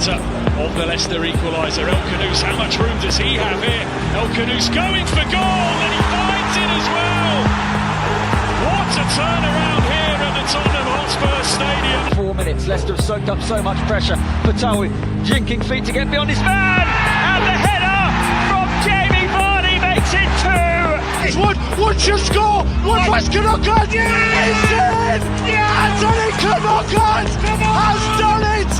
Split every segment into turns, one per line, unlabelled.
centre of the Leicester equaliser. El Khanous, how much room does he have here? El Khanous going for goal, and he finds it as well. What a turnaround here at the Tottenham Hotspur Stadium.
4 minutes, Leicester have soaked up so much pressure. Fatawi jinking feet to get beyond his man, and the header from Jamie Vardy makes it 2.
Wood should score. Wood Cannocott. Yes! Yes! Anthony Cannocott has done it.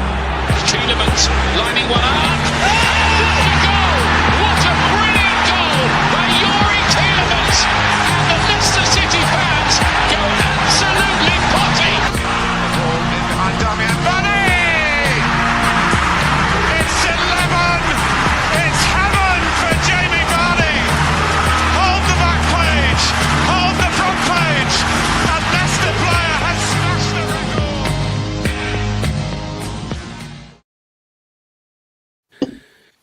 Tielemans lining one up. What a goal! What a brilliant goal by Yuri Tielemans. And the Leicester City fans go absolutely potty.
The ball in behind Damian Vardy. It's 11. It's heaven for Jamie Vardy. Hold the back page. Hold the front page. A Leicester player has smashed the record.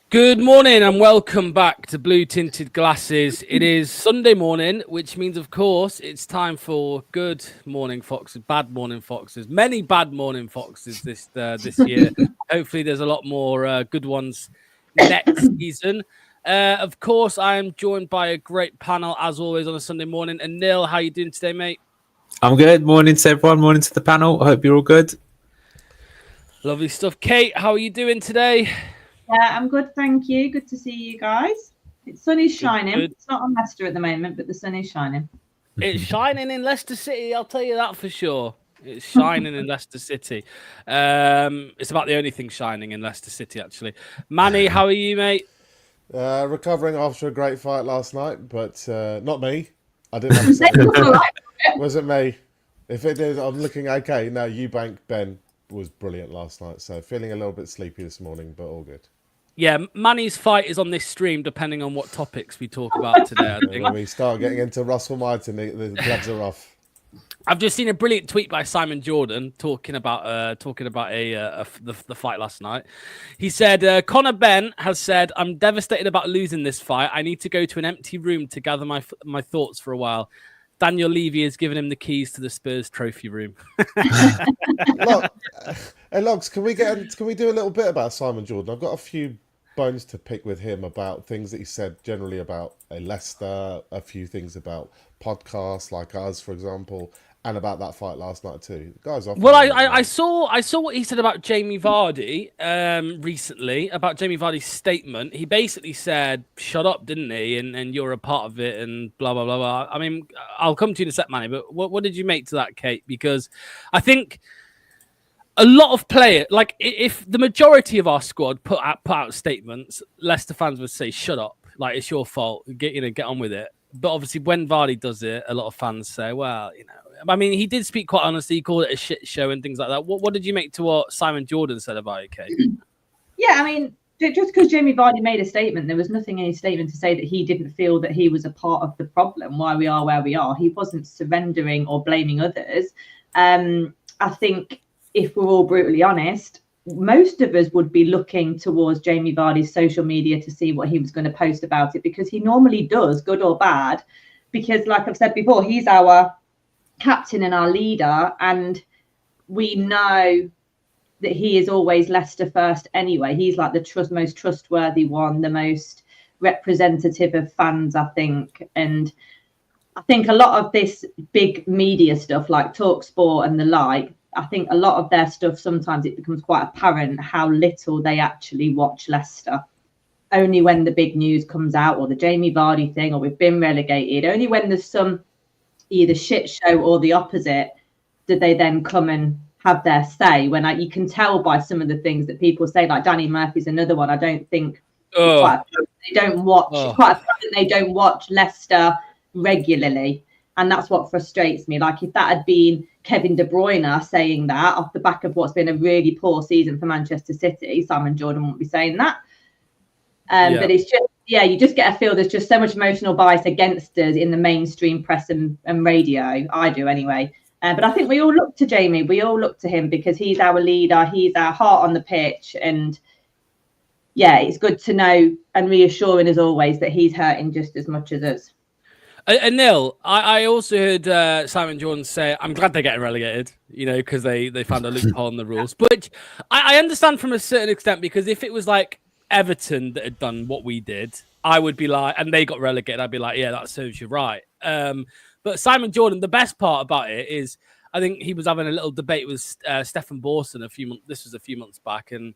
Good morning and welcome back to Blue Tinted Glasses. It is Sunday morning, which means, of course, it's time for good morning foxes, bad morning foxes, many bad morning foxes this year. Hopefully there's a lot more good ones next season. Of course, I am joined by a great panel, as always, on a Sunday morning. And Neil, how you doing today, mate?
I'm good. Morning to everyone. Morning to the panel. I hope you're all good.
Lovely stuff. Kate, how are you doing today?
Yeah, I'm good, thank you. Good to see you guys. The sun is shining.
Good.
It's not on Leicester at the moment, but the sun is shining.
It's shining in Leicester City, I'll tell you that for sure. It's shining in Leicester City. It's about the only thing shining in Leicester City, actually. Manny, how are you, mate?
Recovering after a great fight last night, but not me. I didn't have a say. Wasn't me. If it is, I'm looking okay. No, Eubank Ben was brilliant last night, so feeling a little bit sleepy this morning, but all good.
Yeah, Manny's fight is on this stream, depending on what topics we talk about today, I think.
When we start getting into Russell Martin, the gloves are off.
I've just seen a brilliant tweet by Simon Jordan talking about the fight last night. He said, Conor Benn has said, "I'm devastated about losing this fight. I need to go to an empty room to gather my thoughts for a while. Daniel Levy has given him the keys to the Spurs trophy room."
Look, hey, Logs, can we do a little bit about Simon Jordan? I've got a few bones to pick with him about things that he said generally about Leicester, a few things about podcasts like us, for example, and about that fight last night too. The guy's off.
Well, I saw what he said about Jamie Vardy recently, about Jamie Vardy's statement. He basically said, "Shut up," didn't he? And you're a part of it, and blah blah blah blah. I mean, I'll come to you in a sec, Manny. But what did you make to that, Kate? Because I think a lot of players, like if the majority of our squad put out statements, Leicester fans would say, "Shut up! Like it's your fault. Get on with it." But obviously, when Vardy does it, a lot of fans say, "Well, you know." I mean, he did speak quite honestly. He called it a shit show and things like that. What did you make to what Simon Jordan said about it, Kate?
Yeah, I mean, just because Jamie Vardy made a statement, there was nothing in his statement to say that he didn't feel that he was a part of the problem, why we are where we are. He wasn't surrendering or blaming others. I think if we're all brutally honest, most of us would be looking towards Jamie Vardy's social media to see what he was going to post about it, because he normally does, good or bad, because like I've said before, he's our captain and our leader, and we know that he is always Leicester first anyway. He's like the most trustworthy one, the most representative of fans, I think. And I think a lot of this big media stuff like TalkSport and the like, I think a lot of their stuff, sometimes it becomes quite apparent how little they actually watch Leicester. Only when the big news comes out, or the Jamie Vardy thing, or we've been relegated, only when there's some either shit show or the opposite, did they then come and have their say. When you can tell by some of the things that people say, like Danny Murphy's another one. I don't think they don't watch. Quite a they don't watch Leicester regularly, and that's what frustrates me. Like if that had been Kevin De Bruyne saying that off the back of what's been a really poor season for Manchester City, Simon Jordan wouldn't be saying that. But it's just, you just get a feel there's just so much emotional bias against us in the mainstream press and radio. I do anyway. But I think we all look to Jamie. We all look to him because he's our leader. He's our heart on the pitch. And yeah, it's good to know and reassuring as always that he's hurting just as much as us.
Neil, I also heard Simon Jordan say, I'm glad they're getting relegated, because they found a loophole in the rules. But I understand from a certain extent, because if it was like Everton that had done what we did, I would be like, and they got relegated, I'd be like, yeah, that serves you right. But Simon Jordan, the best part about it is, I think he was having a little debate with Stefan Borson this was a few months back, and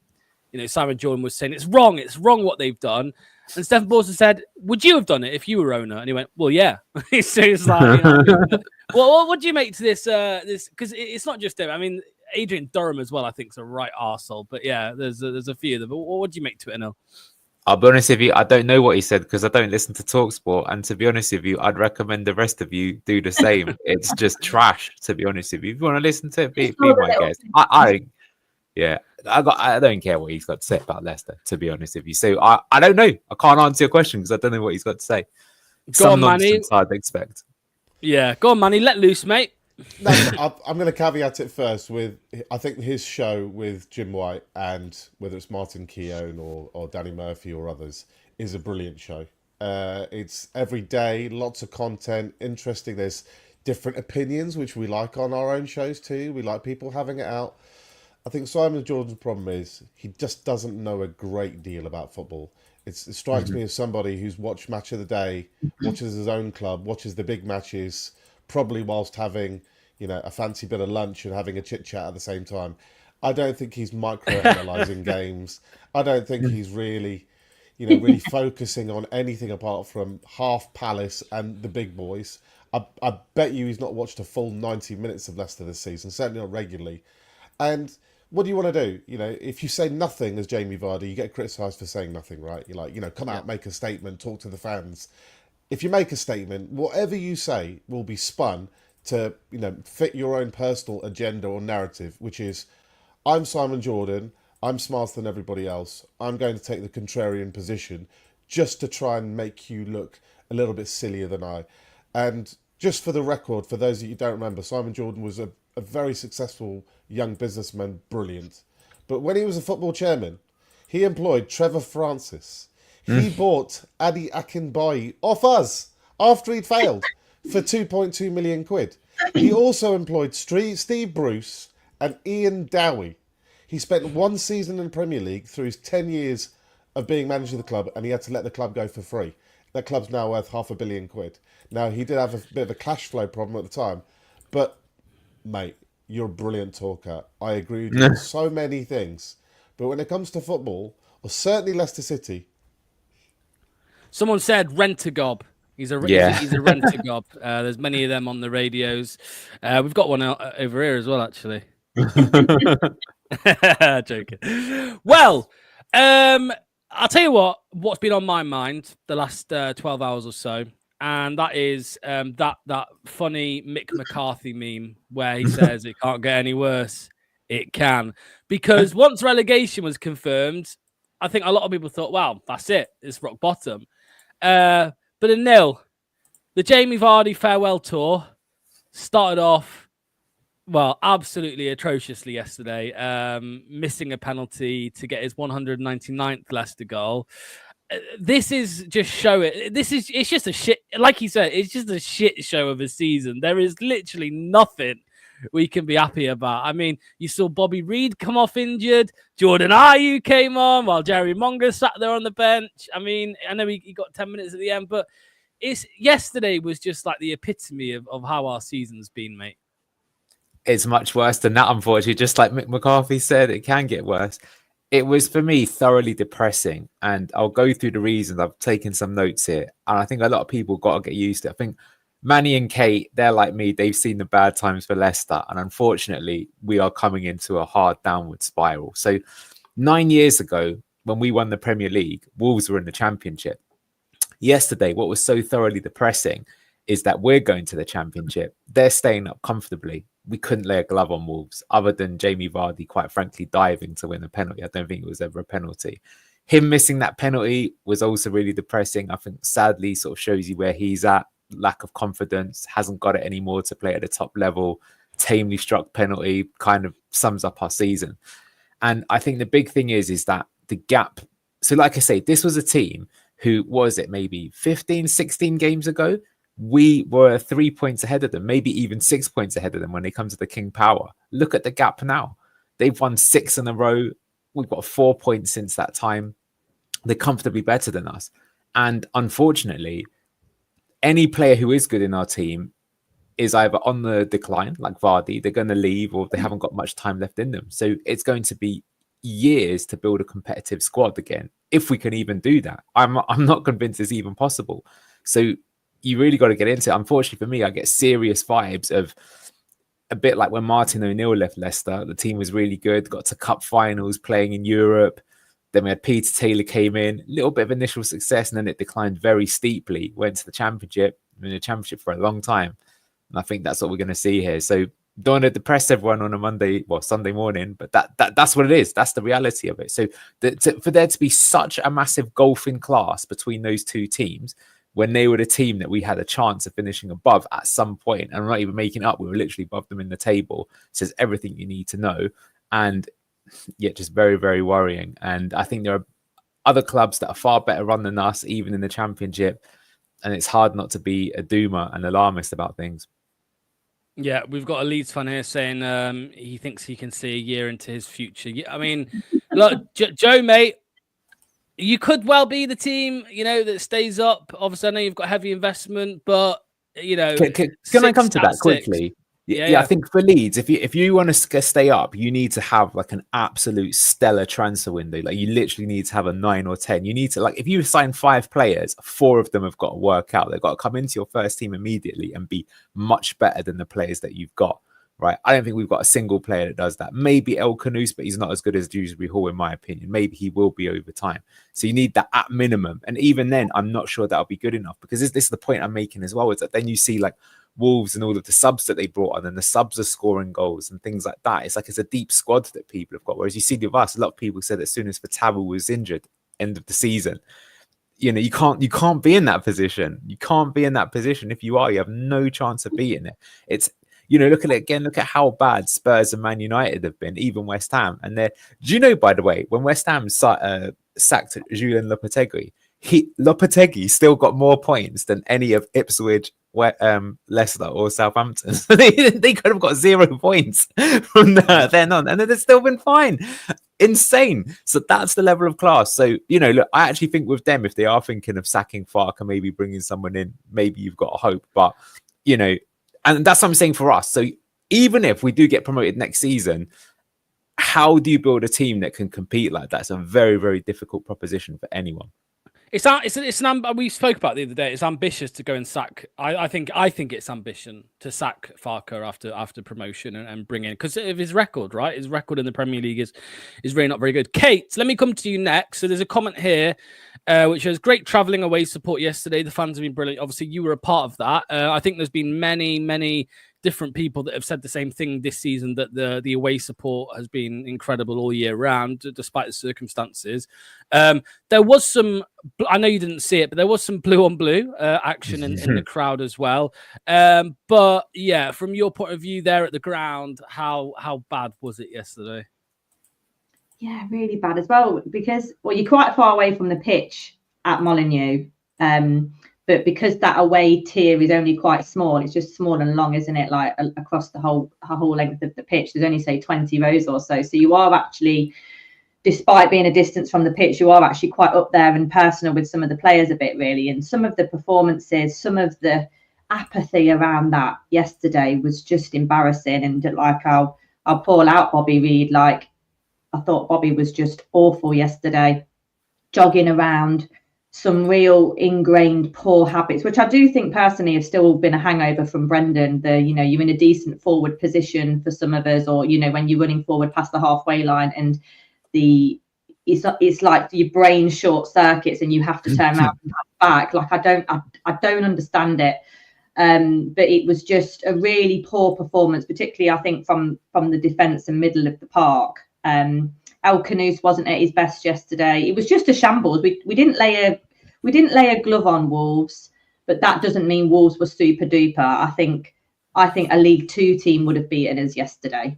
Simon Jordan was saying it's wrong what they've done. And Stefan Borson said, would you have done it if you were owner? And he went, well, yeah. So it's like, well, what do you make to this? Because it's not just him. I mean, Adrian Durham as well, I think, is a right arsehole. But yeah, there's a few of them. But what do you make to it, Neil?
I'll be honest with you, I don't know what he said because I don't listen to TalkSport. And to be honest with you, I'd recommend the rest of you do the same. It's just trash, to be honest with you. If you want to listen to it, be my guest. I don't care what he's got to say about Leicester, to be honest with you. So I don't know. I can't answer your question because I don't know what he's got to say.
Go on, Manny.
I'd expect.
Yeah, go on, Manny. Let loose, mate.
No, I'm going to caveat it first with, I think his show with Jim White and whether it's Martin Keown or Danny Murphy or others is a brilliant show. It's every day, lots of content, interesting. There's different opinions, which we like on our own shows too. We like people having it out. I think Simon Jordan's problem is he just doesn't know a great deal about football. It strikes me as somebody who's watched Match of the Day, watches his own club, watches the big matches, probably whilst having, a fancy bit of lunch and having a chit chat at the same time. I don't think he's micro-analysing games. I don't think he's really, really focusing on anything apart from half Palace and the big boys. I bet you he's not watched a full 90 minutes of Leicester this season, certainly not regularly. And what do you want to do? If you say nothing as Jamie Vardy, you get criticised for saying nothing, right? You're like, come out, make a statement, talk to the fans. If you make a statement, whatever you say will be spun to, fit your own personal agenda or narrative, which is, I'm Simon Jordan, I'm smarter than everybody else, I'm going to take the contrarian position just to try and make you look a little bit sillier than I. And just for the record, for those of you who don't remember, Simon Jordan was a very successful young businessman, brilliant. But when he was a football chairman, he employed Trevor Francis. He bought Adi Akinbayi off us after he'd failed for 2.2 million quid. He also employed Steve Bruce and Ian Dowie. He spent one season in the Premier League through his 10 years of being manager of the club, and he had to let the club go for free. That club's now worth £500 million. Now, he did have a bit of a cash flow problem at the time, but, mate, you're a brilliant talker. I agree with you on so many things. But when it comes to football, or certainly Leicester City...
Someone said rent-a-gob. He's a rent-a-gob. There's many of them on the radios. We've got one over here as well, actually. Joking. Well, I'll tell you what's been on my mind the last 12 hours or so. And that is that funny Mick McCarthy meme where he says it can't get any worse. It can. Because once relegation was confirmed, I think a lot of people thought, wow, that's it. It's rock bottom. But a nil. The Jamie Vardy farewell tour started off, well, absolutely atrociously yesterday. Missing a penalty to get his 199th Leicester goal. This is just it's just a shit, like he said, it's just a shit show of a season. There is literally nothing we can be happy about. I mean, you saw Bobby Reed come off injured. Jordan Ayew came on while Jerry Monger sat there on the bench. I mean, I know he got 10 minutes at the end, but yesterday was just like the epitome of how our season's been, mate.
It's much worse than that, unfortunately. Just like Mick McCarthy said, it can get worse. It was, for me, thoroughly depressing. And I'll go through the reasons. I've taken some notes here. And I think a lot of people got to get used to it. I think Manny and Kate, they're like me. They've seen the bad times for Leicester. And unfortunately, we are coming into a hard downward spiral. So 9 years ago, when we won the Premier League, Wolves were in the Championship. Yesterday, what was so thoroughly depressing is that we're going to the Championship. They're staying up comfortably. We couldn't lay a glove on Wolves other than Jamie Vardy, quite frankly, diving to win a penalty. I don't think it was ever a penalty. Him missing that penalty was also really depressing. I think sadly sort of shows you where he's at. Lack of confidence, hasn't got it anymore to play at the top level. Tamely struck penalty kind of sums up our season. And I think the big thing is that the gap. So like I say, this was a team who was it maybe 15, 16 games ago We were 3 points ahead of them, maybe even 6 points ahead of them when they come to the King Power. Look at the gap now. They've won 6 in a row. We've got 4 points since that time. They're comfortably better than us. And unfortunately, any player who is good in our team is either on the decline, like Vardy, they're going to leave, or they haven't got much time left in them. So it's going to be years to build a competitive squad again, if we can even do that. I'm not convinced it's even possible. So you really got to get into it. Unfortunately for me, I get serious vibes of a bit like when Martin O'Neill left Leicester. The team was really good, got to cup finals, playing in Europe. Then we had Peter Taylor came in, a little bit of initial success, and then it declined very steeply, went to the Championship, been in the Championship for a long time. And I think that's what we're going to see here. So don't want to depress everyone on a Sunday morning, but that's what it is. That's the reality of it. So for there to be such a massive gulfing class between those two teams, when they were the team that we had a chance of finishing above at some point, and we're not even making up, we were literally above them in the table, says everything you need to know. And yet just very, very worrying. And I think there are other clubs that are far better run than us, even in the Championship. And it's hard not to be a doomer and alarmist about things.
Yeah, we've got a Leeds fan here saying he thinks he can see a year into his future. Yeah, I mean, look, Joe, mate, you could well be the team, that stays up. Obviously, I know you've got heavy investment, but,
Can I come to that quickly? Yeah, I think for Leeds, if you want to stay up, you need to have like an absolute stellar transfer window. Like you literally need to have a 9 or 10. You need to, like, if you sign 5 players, 4 of them have got to work out. They've got to come into your first team immediately and be much better than the players that you've got. Right? I don't think we've got a single player that does that. Maybe El Khanous, but he's not as good as Dewsbury Hall, in my opinion. Maybe he will be over time. So you need that at minimum. And even then, I'm not sure that'll be good enough, because this is the point I'm making as well. Is that then you see like Wolves and all of the subs that they brought on, and the subs are scoring goals and things like that. It's like it's a deep squad that people have got. Whereas you see with us, a lot of people said as soon as Fatawu was injured, end of the season, you can't be in that position. You can't be in that position. If you are, you have no chance of beating it. It's look at it again. Look at how bad Spurs and Man United have been, even West Ham. And do you know, by the way, when West Ham sacked Julian Lopetegui, Lopetegui still got more points than any of Ipswich, Leicester or Southampton. They could have got 0 points from then on, and they've still been fine. Insane. So that's the level of class. So, look, I actually think with them, if they are thinking of sacking Farke and maybe bringing someone in, maybe you've got a hope. But, and that's what I'm saying for us. So even if we do get promoted next season, how do you build a team that can compete like that? It's a very, very difficult proposition for anyone.
We spoke about it the other day. It's ambitious to go and sack. I think it's ambition to sack Farke after promotion and bring in, because of his record, right? His record in the Premier League is really not very good. Kate, let me come to you next. So there's a comment here which says, great travelling away support yesterday. The fans have been brilliant. Obviously, you were a part of that. I think there's been many different people that have said the same thing this season, that the away support has been incredible all year round, despite the circumstances. There was some, I know you didn't see it, but there was some blue on blue action in the crowd as well. But yeah, from your point of view there at the ground, how bad was it yesterday?
Yeah, really bad as well, because you're quite far away from the pitch at Molineux. But because that away tier is only quite small, it's just small and long, isn't it? Like across the whole length of the pitch, there's only say 20 rows or so. So you are actually, despite being a distance from the pitch, you are actually quite up there and personal with some of the players a bit, really. And some of the performances, some of the apathy around that yesterday was just embarrassing. And like I'll call out Bobby Reid. Like, I thought Bobby was just awful yesterday, jogging around, some real ingrained poor habits, which I do think personally have still been a hangover from Brendan. You're in a decent forward position for some of us, or when you're running forward past the halfway line, and it's like your brain short circuits and you have to turn around and back. Like I don't understand it. But it was just a really poor performance, particularly I think from the defence and middle of the park. El Khanous wasn't at his best yesterday. It was just a shambles. We didn't lay a glove on Wolves, but that doesn't mean Wolves were super duper. I think a League Two team would have beaten us yesterday,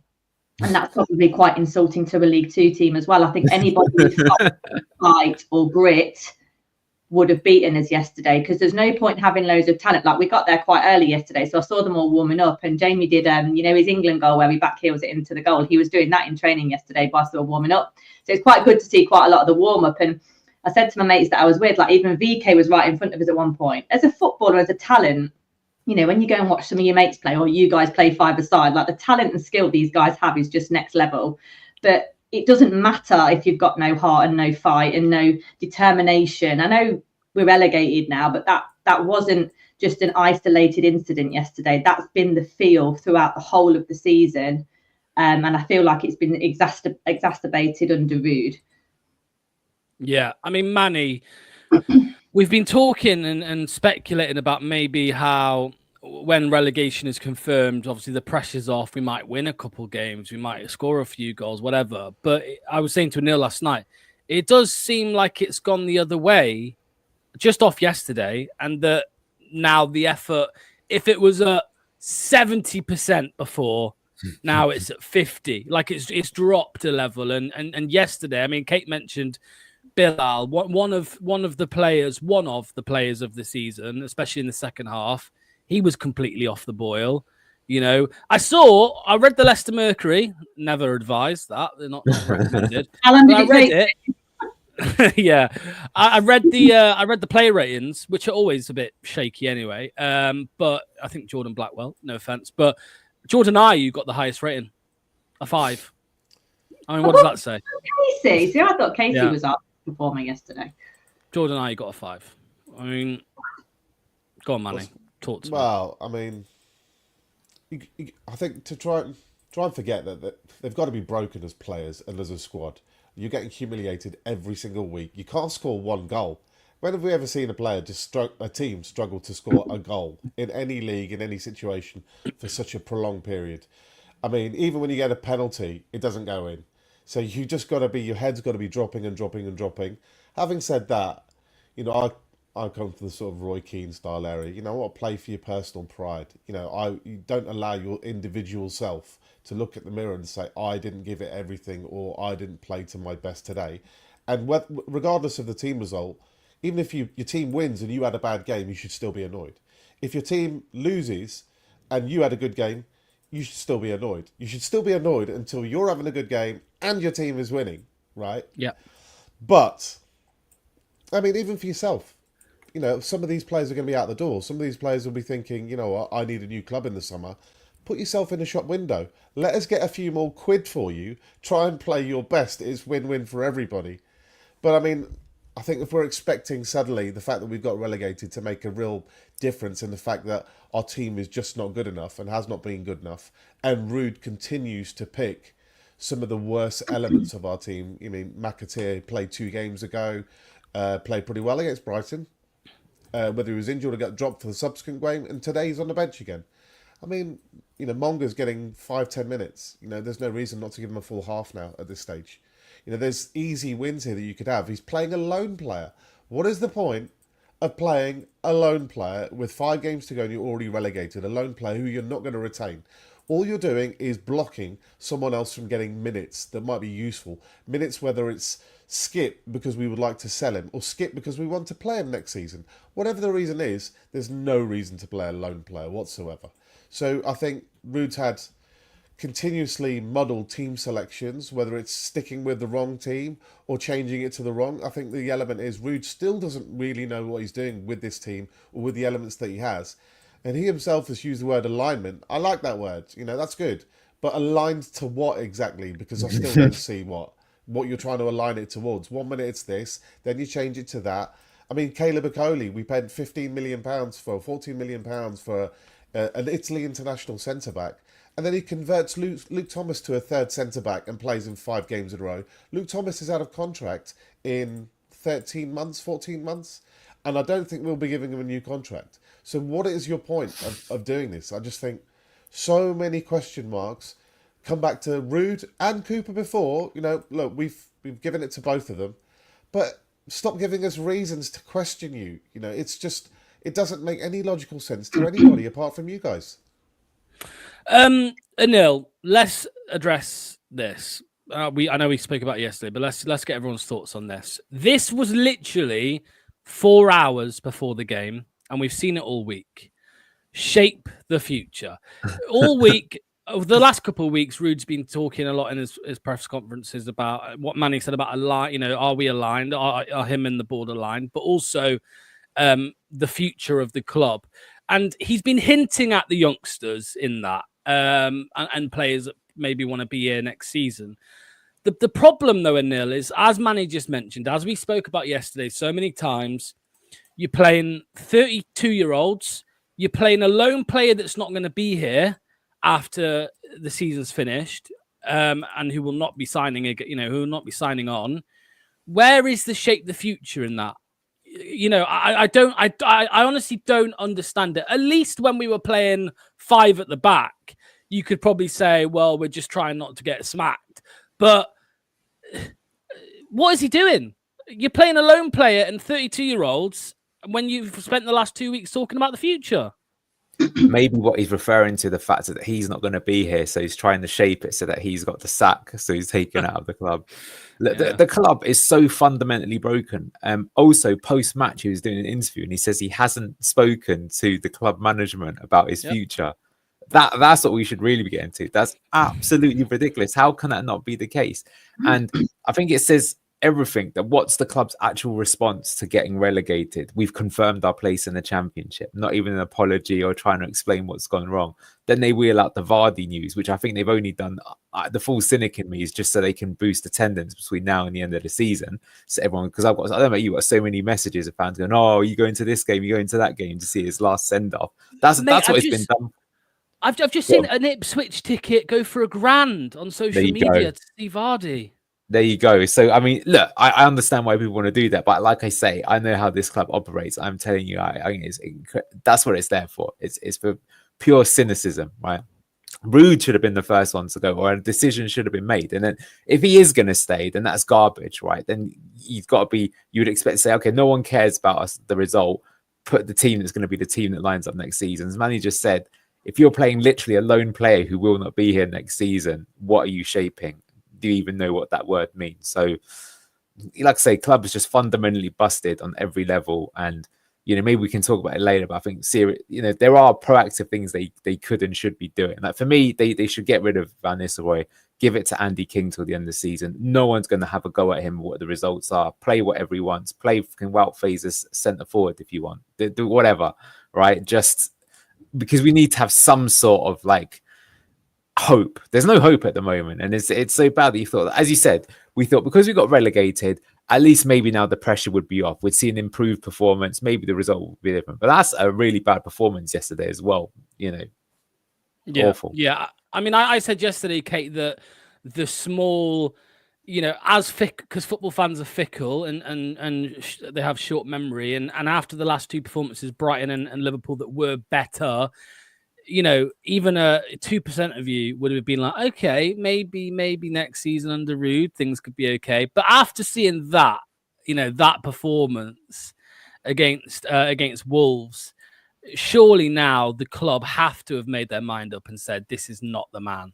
and that's probably quite insulting to a League Two team as well. I think anybody with fight or grit would have beaten us yesterday, because there's no point having loads of talent. Like, we got there quite early yesterday, so I saw them all warming up, and Jamie did his England goal where we back heels it into the goal. He was doing that in training yesterday whilst they were warming up, so it's quite good to see quite a lot of the warm up. And I said to my mates that I was with, like, even VK was right in front of us at one point. As a footballer, as a talent, when you go and watch some of your mates play, or you guys play five-a-side, like, the talent and skill these guys have is just next level. But it doesn't matter if you've got no heart and no fight and no determination. I know we're relegated now, but that wasn't just an isolated incident yesterday. That's been the feel throughout the whole of the season. And I feel like it's been exacerbated under Ruud.
Yeah, I mean, Manny, we've been talking and speculating about maybe how when relegation is confirmed, obviously the pressure's off. We might win a couple games, we might score a few goals, whatever. But I was saying to Neil last night, it does seem like it's gone the other way just off yesterday, and that now the effort, if it was at 70% before, now it's at 50. Like, it's dropped a level. And yesterday, I mean, Kate mentioned Bilal, one of the players of the season, especially in the second half. He was completely off the boil. I read the Leicester Mercury. Never advised that. They're not recommended.
How long did
I
it
read
take?
it. Yeah, I read the player ratings, which are always a bit shaky anyway. But I think Jordan Blackwell, no offense, but Jordan Ayew got the highest rating, a 5. I mean, what does that say?
Casey. See, I thought Casey
Yeah.
was up performing yesterday.
Jordan Ayew got a 5. I mean, go on, Manny. Talk to me.
Well, I mean, I think to try and forget that they've got to be broken as players and as a squad. You're getting humiliated every single week. You can't score one goal. When have we ever seen a team struggle to score a goal in any league, in any situation, for such a prolonged period? I mean, even when you get a penalty, it doesn't go in. So you just got to be, your head's got to be dropping and dropping and dropping. Having said that, I come from the sort of Roy Keane style area. I want to play for your personal pride. You don't allow your individual self to look at the mirror and say, I didn't give it everything, or I didn't play to my best today. And regardless of the team result, even if your team wins and you had a bad game, you should still be annoyed. If your team loses and you had a good game, you should still be annoyed. You should still be annoyed until you're having a good game and your team is winning, right?
Yeah.
But, I mean, even for yourself, some of these players are going to be out the door. Some of these players will be thinking, you know what, I need a new club in the summer. Put yourself in a shop window. Let us get a few more quid for you. Try and play your best. It's win-win for everybody. But, I mean, I think if we're expecting suddenly the fact that we've got relegated to make a real difference in the fact that our team is just not good enough and has not been good enough, and Ruud continues to pick some of the worst elements of our team. McAteer played 2 games ago, played pretty well against Brighton. Whether he was injured or got dropped for the subsequent game, and today he's on the bench again. I mean, Monga's getting 5-10 minutes. There's no reason not to give him a full half now at this stage. There's easy wins here that you could have. He's playing a lone player. What is the point of playing a lone player with 5 games to go and you're already relegated? A lone player who you're not going to retain. All you're doing is blocking someone else from getting minutes that might be useful. Minutes, whether it's skip because we would like to sell him, or skip because we want to play him next season. Whatever the reason is, there's no reason to play a lone player whatsoever. So I think Ruud's had continuously muddled team selections, whether it's sticking with the wrong team or changing it to the wrong. I think the element is Ruud still doesn't really know what he's doing with this team or with the elements that he has. And he himself has used the word alignment. I like that word. That's good. But aligned to what exactly? Because I still don't see what you're trying to align it towards. 1 minute it's this, then you change it to that. I mean, Caleb Okoli, we paid £15 million for, £14 million for an Italy international centre-back. And then he converts Luke Thomas to a third centre-back and plays in 5 games in a row. Luke Thomas is out of contract in 13 months, 14 months. And I don't think we'll be giving him a new contract. So what is your point of doing this? I just think so many question marks. Come back to Ruud and Cooper before. Look, we've given it to both of them. But stop giving us reasons to question you. It's just, it doesn't make any logical sense to anybody apart from you guys.
Anil, let's address this. I know we spoke about it yesterday, but let's get everyone's thoughts on this. This was literally 4 hours before the game, and we've seen it all week. Shape the future. All week, over the last couple of weeks, Rude's been talking a lot in his press conferences about what Manny said about are we aligned? Are him and the board aligned? But also the future of the club. And he's been hinting at the youngsters in that and players that maybe want to be here next season. The problem, though, Anil, is, as Manny just mentioned, as we spoke about yesterday so many times, you're playing 32-year-olds. You're playing a lone player that's not going to be here after the season's finished, and who will not be signing, who will not be signing on. Where is the shape the future in that? I honestly don't understand it. At least when we were playing 5 at the back, you could probably say, well, we're just trying not to get smacked. But what is he doing? You're playing a lone player and 32-year-olds when you've spent the last 2 weeks talking about the future.
Maybe what he's referring to, the fact that he's not going to be here, so he's trying to shape it so that he's got the sack, so he's taken out of the club. The club is so fundamentally broken. Also, post-match, he was doing an interview and he says he hasn't spoken to the club management about his future. That's what we should really be getting to. That's absolutely ridiculous. How can that not be the case? And I think it says everything, that what's the club's actual response to getting relegated? We've confirmed our place in the Championship, not even an apology or trying to explain what's gone wrong. Then they wheel out the Vardy news, which I think they've only done. The full cynic in me is just so they can boost attendance between now and the end of the season. So everyone, because I don't know about you, got so many messages of fans going, "Oh, you going to this game? You going to that game to see his last send off?" That's what it's been done.
I've just seen an Ipswich ticket go for £1,000 on social media to see Vardy.
There you go. So, I mean, look, I understand why people want to do that. But like I say, I know how this club operates. I'm telling you, I think that's what it's there for. It's for pure cynicism, right? Rude should have been the first one to go, or a decision should have been made. And then if he is going to stay, then that's garbage, right? Then you've got to be, you would expect to say, okay, no one cares about us, the result. Put the team that's going to be the team that lines up next season. As Manny just said, if you're playing literally a lone player who will not be here next season, what are you shaping? Do you even know what that word means? So, like I say, club is just fundamentally busted on every level. And, maybe we can talk about it later, but I think, there are proactive things they could and should be doing. Like, for me, they should get rid of Van Nistelrooy, give it to Andy King till the end of the season. No one's going to have a go at him what the results are. Play whatever he wants. Play fucking Wout Faes as centre forward if you want. Do whatever, right? Just because we need to have some sort of hope. There's no hope at the moment, and it's so bad that you thought, as you said, we thought because we got relegated, at least maybe now the pressure would be off. We'd see an improved performance. Maybe the result would be different. But that's a really bad performance yesterday as well. Awful.
Yeah. I mean, I said yesterday, Kate, that the small, because football fans are fickle and they have short memory, and after the last 2 performances, Brighton and Liverpool, that were better, even a 2% of you would have been like, okay, maybe next season under Rude, things could be okay. But after seeing that, that performance against Wolves, surely now the club have to have made their mind up and said, this is not the man.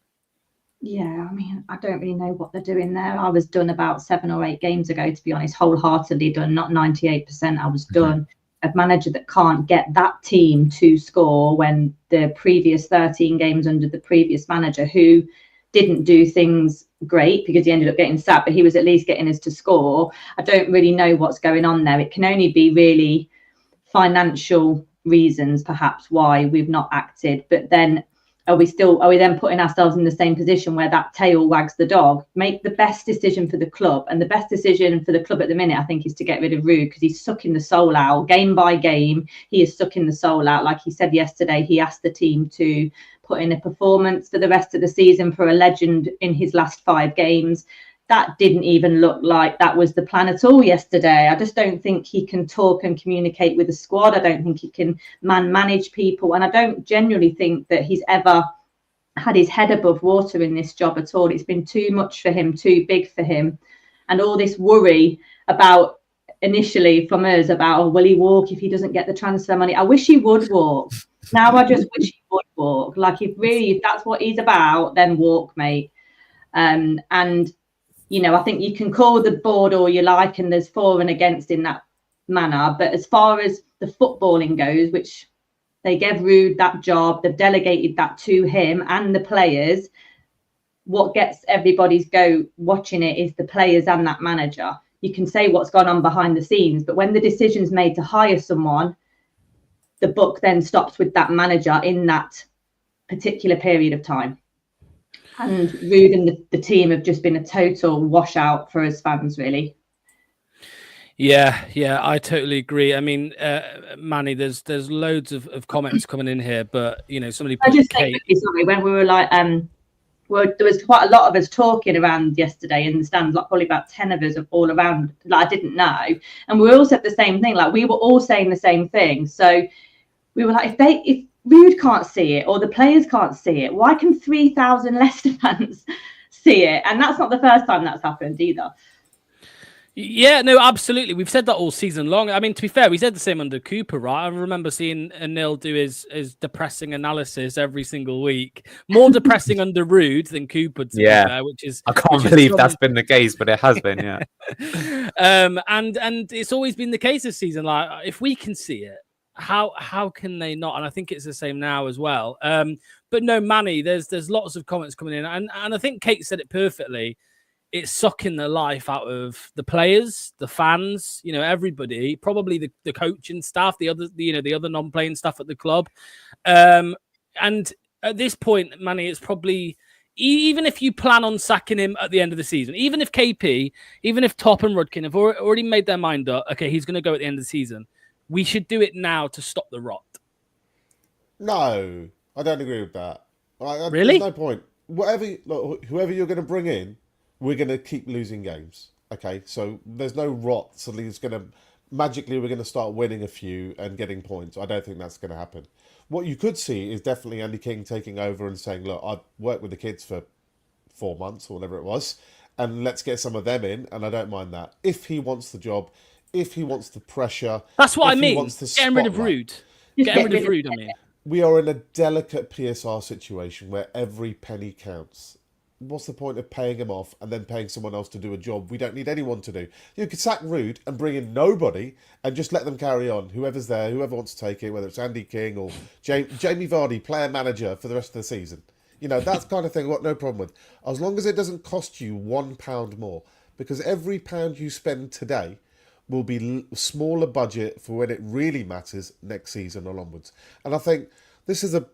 Yeah, I mean, I don't really know what they're doing there. I was done about 7 or 8 games ago, to be honest, wholeheartedly done, not 98%. I was done. A manager that can't get that team to score when the previous 13 games under the previous manager, who didn't do things great because he ended up getting sacked, but he was at least getting us to score. I don't really know what's going on there. It can only be really financial reasons, perhaps, why we've not acted. But then are we then putting ourselves in the same position where that tail wags the dog? Make the best decision for the club. And the best decision for the club at the minute, I think, is to get rid of Rude, because he's sucking the soul out. Game by game, he is sucking the soul out. Like he said yesterday, he asked the team to put in a performance for the rest of the season for a legend in his last 5 games. That didn't even look like that was the plan at all yesterday. I just don't think he can talk and communicate with the squad. I don't think he can manage people. And I don't genuinely think that he's ever had his head above water in this job at all. It's been too much for him, too big for him. And all this worry about initially from us about, will he walk if he doesn't get the transfer money? I wish he would walk. Now I just wish he would walk. If that's what he's about, then walk, mate. And I think you can call the board all you like, and there's for and against in that manner. But as far as the footballing goes, which they gave Ruud that job, they've delegated that to him and the players. What gets everybody's go watching it is the players and that manager. You can say what's gone on behind the scenes, but when the decision's made to hire someone, the book then stops with that manager in that particular period of time. And Ruud and the team have just been a total washout for us fans, really.
Yeah, I totally agree. I mean, Manny, there's loads of comments coming in here, but you know, somebody put
I just
Kate.
think, sorry, when we were like, well, there was quite a lot of us talking around yesterday in the stands, like probably about 10 of us all around, like I didn't know. And we all said the same thing, like we were all saying the same thing. So we were like, if Ruud can't see it or the players can't see it, why can 3,000 Leicester fans see it? And that's not the first time that's happened either.
Yeah, no, absolutely. We've said that all season long. I mean, to be fair, we said the same under Cooper, right? I remember seeing Neil do his depressing analysis every single week. More depressing under Ruud than Cooper, to be fair, which is...
I can't believe that's been the case, but it has been, yeah.
And it's always been the case this season. Like, if we can see it, how can they not? And I think it's the same now as well. But no, Manny, there's lots of comments coming in. And I think Kate said it perfectly. It's sucking the life out of the players, the fans, you know, everybody, probably the coaching staff, the other non-playing staff at the club. And at this point, Manny, it's probably, even if you plan on sacking him at the end of the season, even if KP, even if Top and Rudkin have already made their mind up, okay, he's going to go at the end of the season, we should do it now to stop the rot.
No, I don't agree with that.
Really?
There's no point. Whoever you're going to bring in, we're going to keep losing games. Okay, so there's no rot. Suddenly it's going to magically we're going to start winning a few and getting points. I don't think that's going to happen. What you could see is definitely Andy King taking over and saying, look, I've worked with the kids for 4 months or whatever it was, and let's get some of them in, and I don't mind that. If he wants the job, if he wants the pressure.
That's what I mean. Getting rid of Ruud. Getting rid of Ruud, I mean.
We are in a delicate PSR situation where every penny counts. What's the point of paying him off and then paying someone else to do a job we don't need anyone to do? You could sack Ruud and bring in nobody and just let them carry on. Whoever's there, whoever wants to take it, whether it's Andy King or Jamie Vardy, player manager for the rest of the season. You know, that kind of thing I've got no problem with. As long as it doesn't cost you £1 more. Because every pound you spend today will be smaller budget for when it really matters next season or onwards. And I think this is a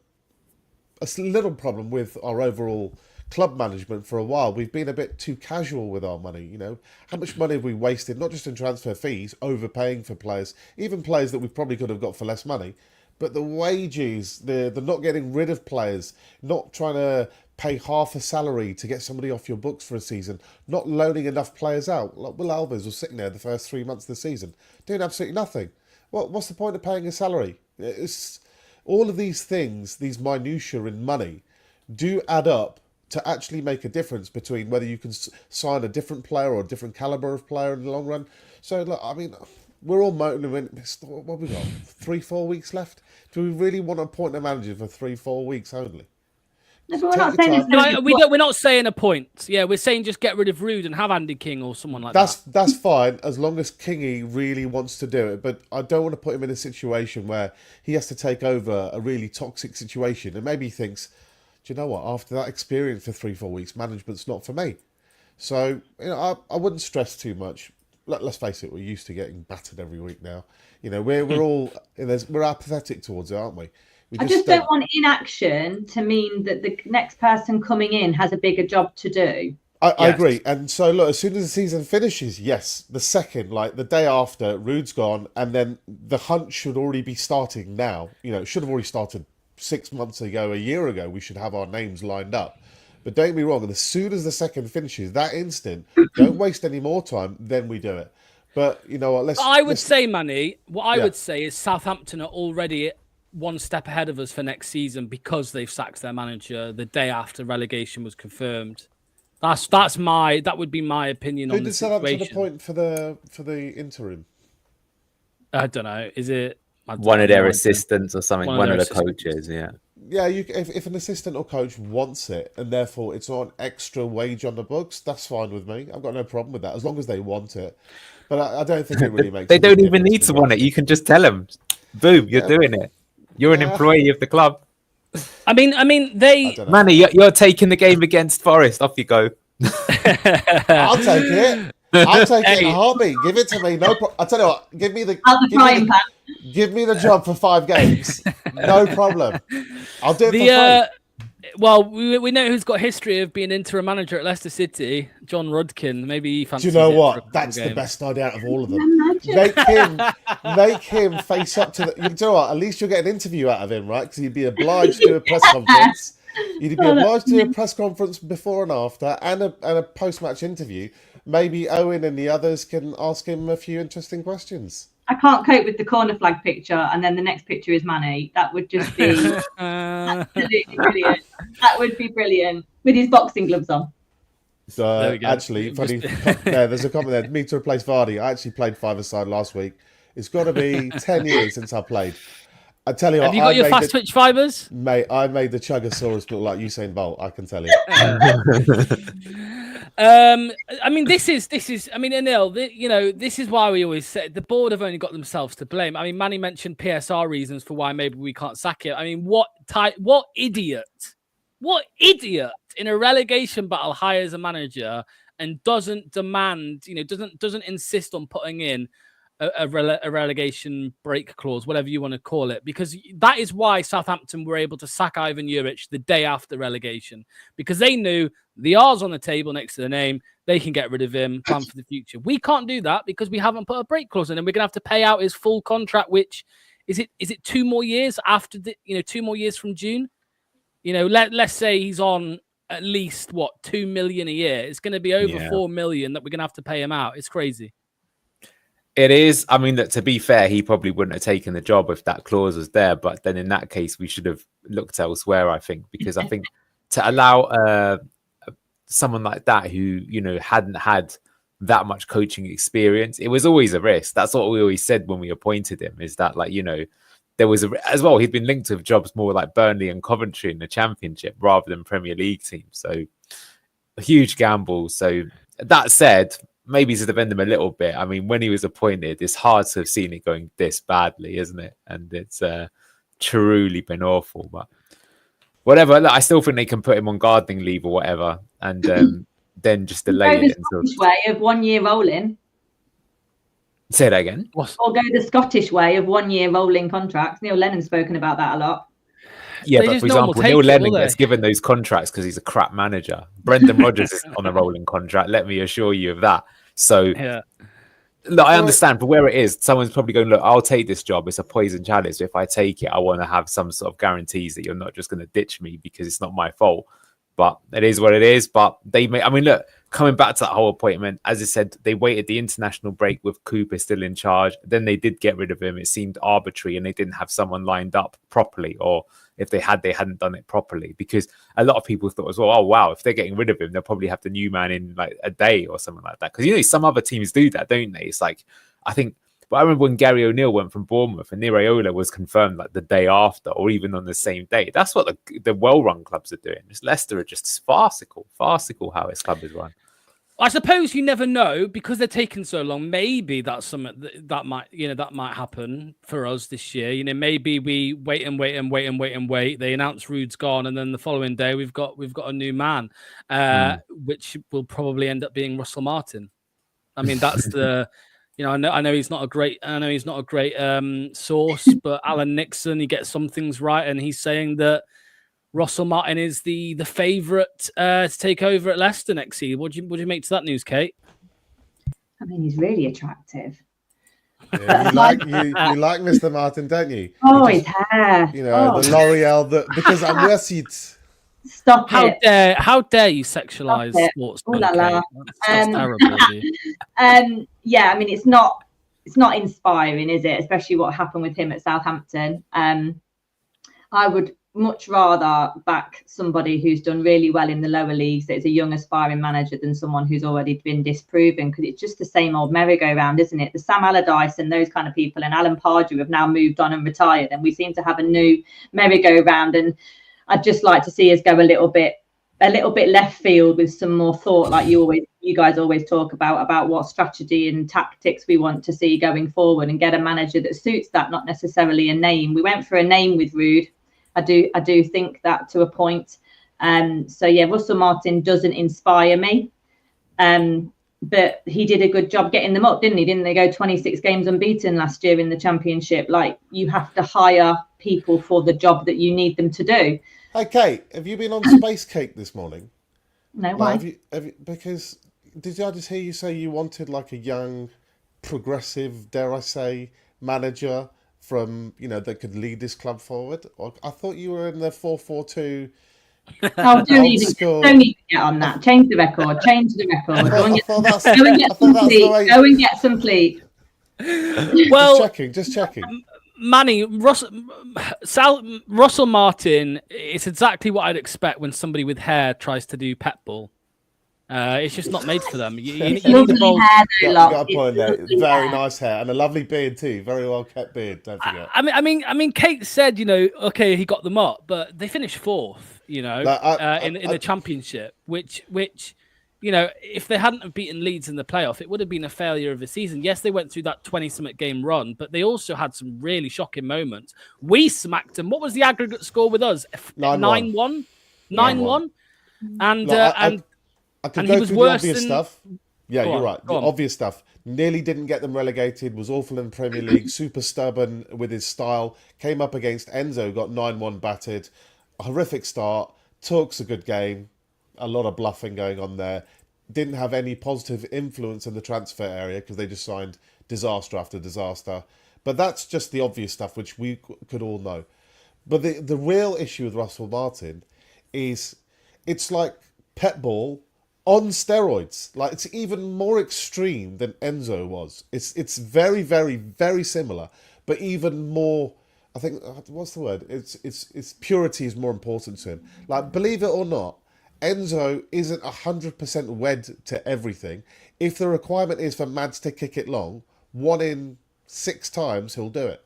little problem with our overall club management for a while. We've been a bit too casual with our money, you know. How much money have we wasted, not just in transfer fees, overpaying for players, even players that we probably could have got for less money, but the wages, the not getting rid of players, not trying to pay half a salary to get somebody off your books for a season, not loaning enough players out. Like Will Alves was sitting there the first 3 months of the season, doing absolutely nothing. What's the point of paying a salary? It's all of these things, these minutiae in money, do add up to actually make a difference between whether you can sign a different player or a different calibre of player in the long run. So, look, I mean, we're all moaning. What have we got? 3-4 weeks left? Do we really want to appoint a manager for 3-4 weeks only?
No, but we're not saying
we're not saying a point. Yeah, we're saying just get rid of Ruud and have Andy King or someone like that.
That's fine, as long as Kingy really wants to do it. But I don't want to put him in a situation where he has to take over a really toxic situation. And maybe he thinks, do you know what? After that experience for 3-4 weeks, management's not for me. So, you know, I wouldn't stress too much. Let's face it, we're used to getting battered every week now. You know, we're all we're apathetic towards it, aren't we?
I just don't want inaction to mean that the next person coming in has a bigger job to do.
I agree. And so, look, as soon as the season finishes, yes, the second, like the day after, Ruud's gone, and then the hunt should already be starting now. You know, it should have already started 6 months ago, a year ago. We should have our names lined up. But don't get me wrong, and as soon as the second finishes, that instant, don't waste any more time, then we do it. But, you know what,
I would say, Manny, I would say is Southampton are already one step ahead of us for next season because they've sacked their manager the day after relegation was confirmed. That would be my opinion on the situation.
Who did Southampton appoint for the interim?
I don't know. Is it
one of their assistants or something? One of the coaches, yeah.
Yeah, if an assistant or coach wants it and therefore it's not an extra wage on the books, that's fine with me. I've got no problem with that as long as they want it. But I don't think it really makes.
They
a big
don't even
difference,
need
be
to want it.
honest.
You can just tell them, boom, you're
Yeah.
doing it. You're an employee of the club.
I mean,
I
they.
don't know.
Manny, you're taking the game against Forest. Off you go.
I'll take it. I'll take it in a heartbeat. Give it to me. No problem. I'll tell you what. Give me the.
Out the
give me
frying
the-
pan.
Give me the job for 5 games. No problem. I'll do it for free.
Well, we know who's got history of being interim manager at Leicester City, John Rudkin. Maybe he
Do
fancies
you know
it for a
what?
couple
That's the
games.
best idea out of all of them.
Imagine.
Make him face up to the. You know what? At least you'll get an interview out of him, right? Because he'd be obliged to do a press conference. You'd be obliged to do a press conference before and after, and a post-match interview. Maybe Owen and the others can ask him a few interesting questions.
I can't cope with the corner flag picture, and then the next picture is Manny. That would just be absolutely brilliant. That would be brilliant with his boxing gloves on.
So
There we go.
actually, funny. There's a comment there. Me to replace Vardy. I actually played 5-a-side last week. It's got to be 10 years since I played. I tell you what.
Have you got your fast twitch fibers?
Mate, I made the Chugosaurus look like Usain Bolt. I can tell you.
I mean, this is. I mean, Anil, this is why we always say the board have only got themselves to blame. I mean, Manny mentioned PSR reasons for why maybe we can't sack it. I mean, what idiot in a relegation battle hires a manager and doesn't demand, doesn't insist on putting in a relegation break clause, whatever you want to call it, because that is why Southampton were able to sack Ivan Juric the day after relegation, because they knew the R's on the table next to the name, they can get rid of him, plan for the future. We can't do that because we haven't put a break clause in, and we're gonna have to pay out his full contract, which is it 2 more years after 2 more years from June. Let's say he's on at least 2 million a year. It's going to be over 4 million that we're going to have to pay him out. It's crazy.
It is. I mean, to be fair, he probably wouldn't have taken the job if that clause was there. But then in that case, we should have looked elsewhere, I think, because I think to allow someone like that who, hadn't had that much coaching experience, it was always a risk. That's what we always said when we appointed him, is that, there was as well, he'd been linked with jobs more like Burnley and Coventry in the Championship rather than Premier League teams. So a huge gamble. So that said, maybe to defend him a little bit, I mean, when he was appointed, it's hard to have seen it going this badly, isn't it? And it's truly been awful. But whatever, look, I still think they can put him on gardening leave or whatever, and then just delay it until.
Scottish way of 1 year rolling.
Say that again.
Or go the Scottish way of 1 year rolling contracts. Neil Lennon's spoken about that a lot.
Yeah,
They
but
just
for
no one will
example,
take
Neil
it,
Lennon
will
gets
they?
given those contracts because he's a crap manager. Brendan Rodgers is on a rolling contract. Let me assure you of that. So,
Yeah.
look, I understand for where it is. Someone's probably going, look, I'll take this job. It's a poison chalice. If I take it, I want to have some sort of guarantees that you're not just going to ditch me because it's not my fault. But it is what it is. But look, coming back to that whole appointment, as I said, they waited the international break with Cooper still in charge. Then they did get rid of him. It seemed arbitrary and they didn't have someone lined up properly, or if they had, they hadn't done it properly, because a lot of people thought as well, oh, wow, if they're getting rid of him, they'll probably have the new man in like a day or something like that. Because, some other teams do that, don't they? It's like, but I remember when Gary O'Neill went from Bournemouth and Iraola was confirmed like the day after or even on the same day. That's what the well-run clubs are doing. Leicester are just farcical how his club is run.
I suppose you never know because they're taking so long. Maybe that's something that might happen for us this year. Maybe we wait. They announce Rude's gone, and then the following day we've got a new man, which will probably end up being Russell Martin. I mean, that's the. I know he's not a great source, but Alan Nixon, he gets some things right, and he's saying that Russell Martin is the favourite to take over at Leicester next season. What do you make to that news, Kate?
I mean, he's really attractive.
Yeah, you like Mr. Martin, don't you?
Oh, his hair.
The L'Oreal. Because unless you'd.
Stop
how
it.
How dare you sexualise sports?
Ooh la la.
That's terrible.
Yeah, I mean, it's not inspiring, is it? Especially what happened with him at Southampton. I would much rather back somebody who's done really well in the lower leagues, that is a young aspiring manager, than someone who's already been disproven, because it's just the same old merry-go-round, isn't it? The Sam Allardyce and those kind of people and Alan Pardew have now moved on and retired, and we seem to have a new merry-go-round. And I'd just like to see us go a little bit left field with some more thought, like you guys always talk about what strategy and tactics we want to see going forward, and get a manager that suits that, not necessarily a name. We went for a name with Rude. I do think that to a point. So yeah, Russell Martin doesn't inspire me. But he did a good job getting them up, didn't he? Didn't they go 26 games unbeaten last year in the Championship? Like, you have to hire people for the job that you need them to do.
Hey, Kate, have you been on Space Cake this morning?
No, why?
Have you, because did I just hear you say you wanted like a young, progressive, dare I say, manager from, that could lead this club forward? I thought you were in the 4-4-2.
Oh, don't need to get on that. Change the record. Go and get some sleep.
Well,
just checking.
Manny, Russell Martin, it's exactly what I'd expect when somebody with hair tries to do pet ball. It's just not made for them. You need the ball.
Got a point there. Very nice hair and a lovely beard too. Very well kept beard. Don't forget.
I mean, Kate said, okay, he got them up, but they finished fourth. In the Championship, which if they hadn't have beaten Leeds in the playoff, it would have been a failure of a season. Yes, they went through that 20-something game run, but they also had some really shocking moments. We smacked them. What was the aggregate score with us? 9-1? 9-1? And
I can go through the obvious stuff. Yeah, you're right. The
on.
Obvious stuff. Nearly didn't get them relegated, was awful in the Premier League, super stubborn with his style. Came up against Enzo, got 9-1 battered. A horrific start. Talks a good game. A lot of bluffing going on there. Didn't have any positive influence in the transfer area because they just signed disaster after disaster. But that's just the obvious stuff, which we could all know. But the real issue with Russell Martin is it's like pet ball on steroids. Like, it's even more extreme than Enzo was. It's very, very, very similar, but even more. I think, what's the word? It's purity is more important to him. Like, believe it or not, Enzo isn't 100% wed to everything. If the requirement is for Mads to kick it long, 1 in 6 times he'll do it.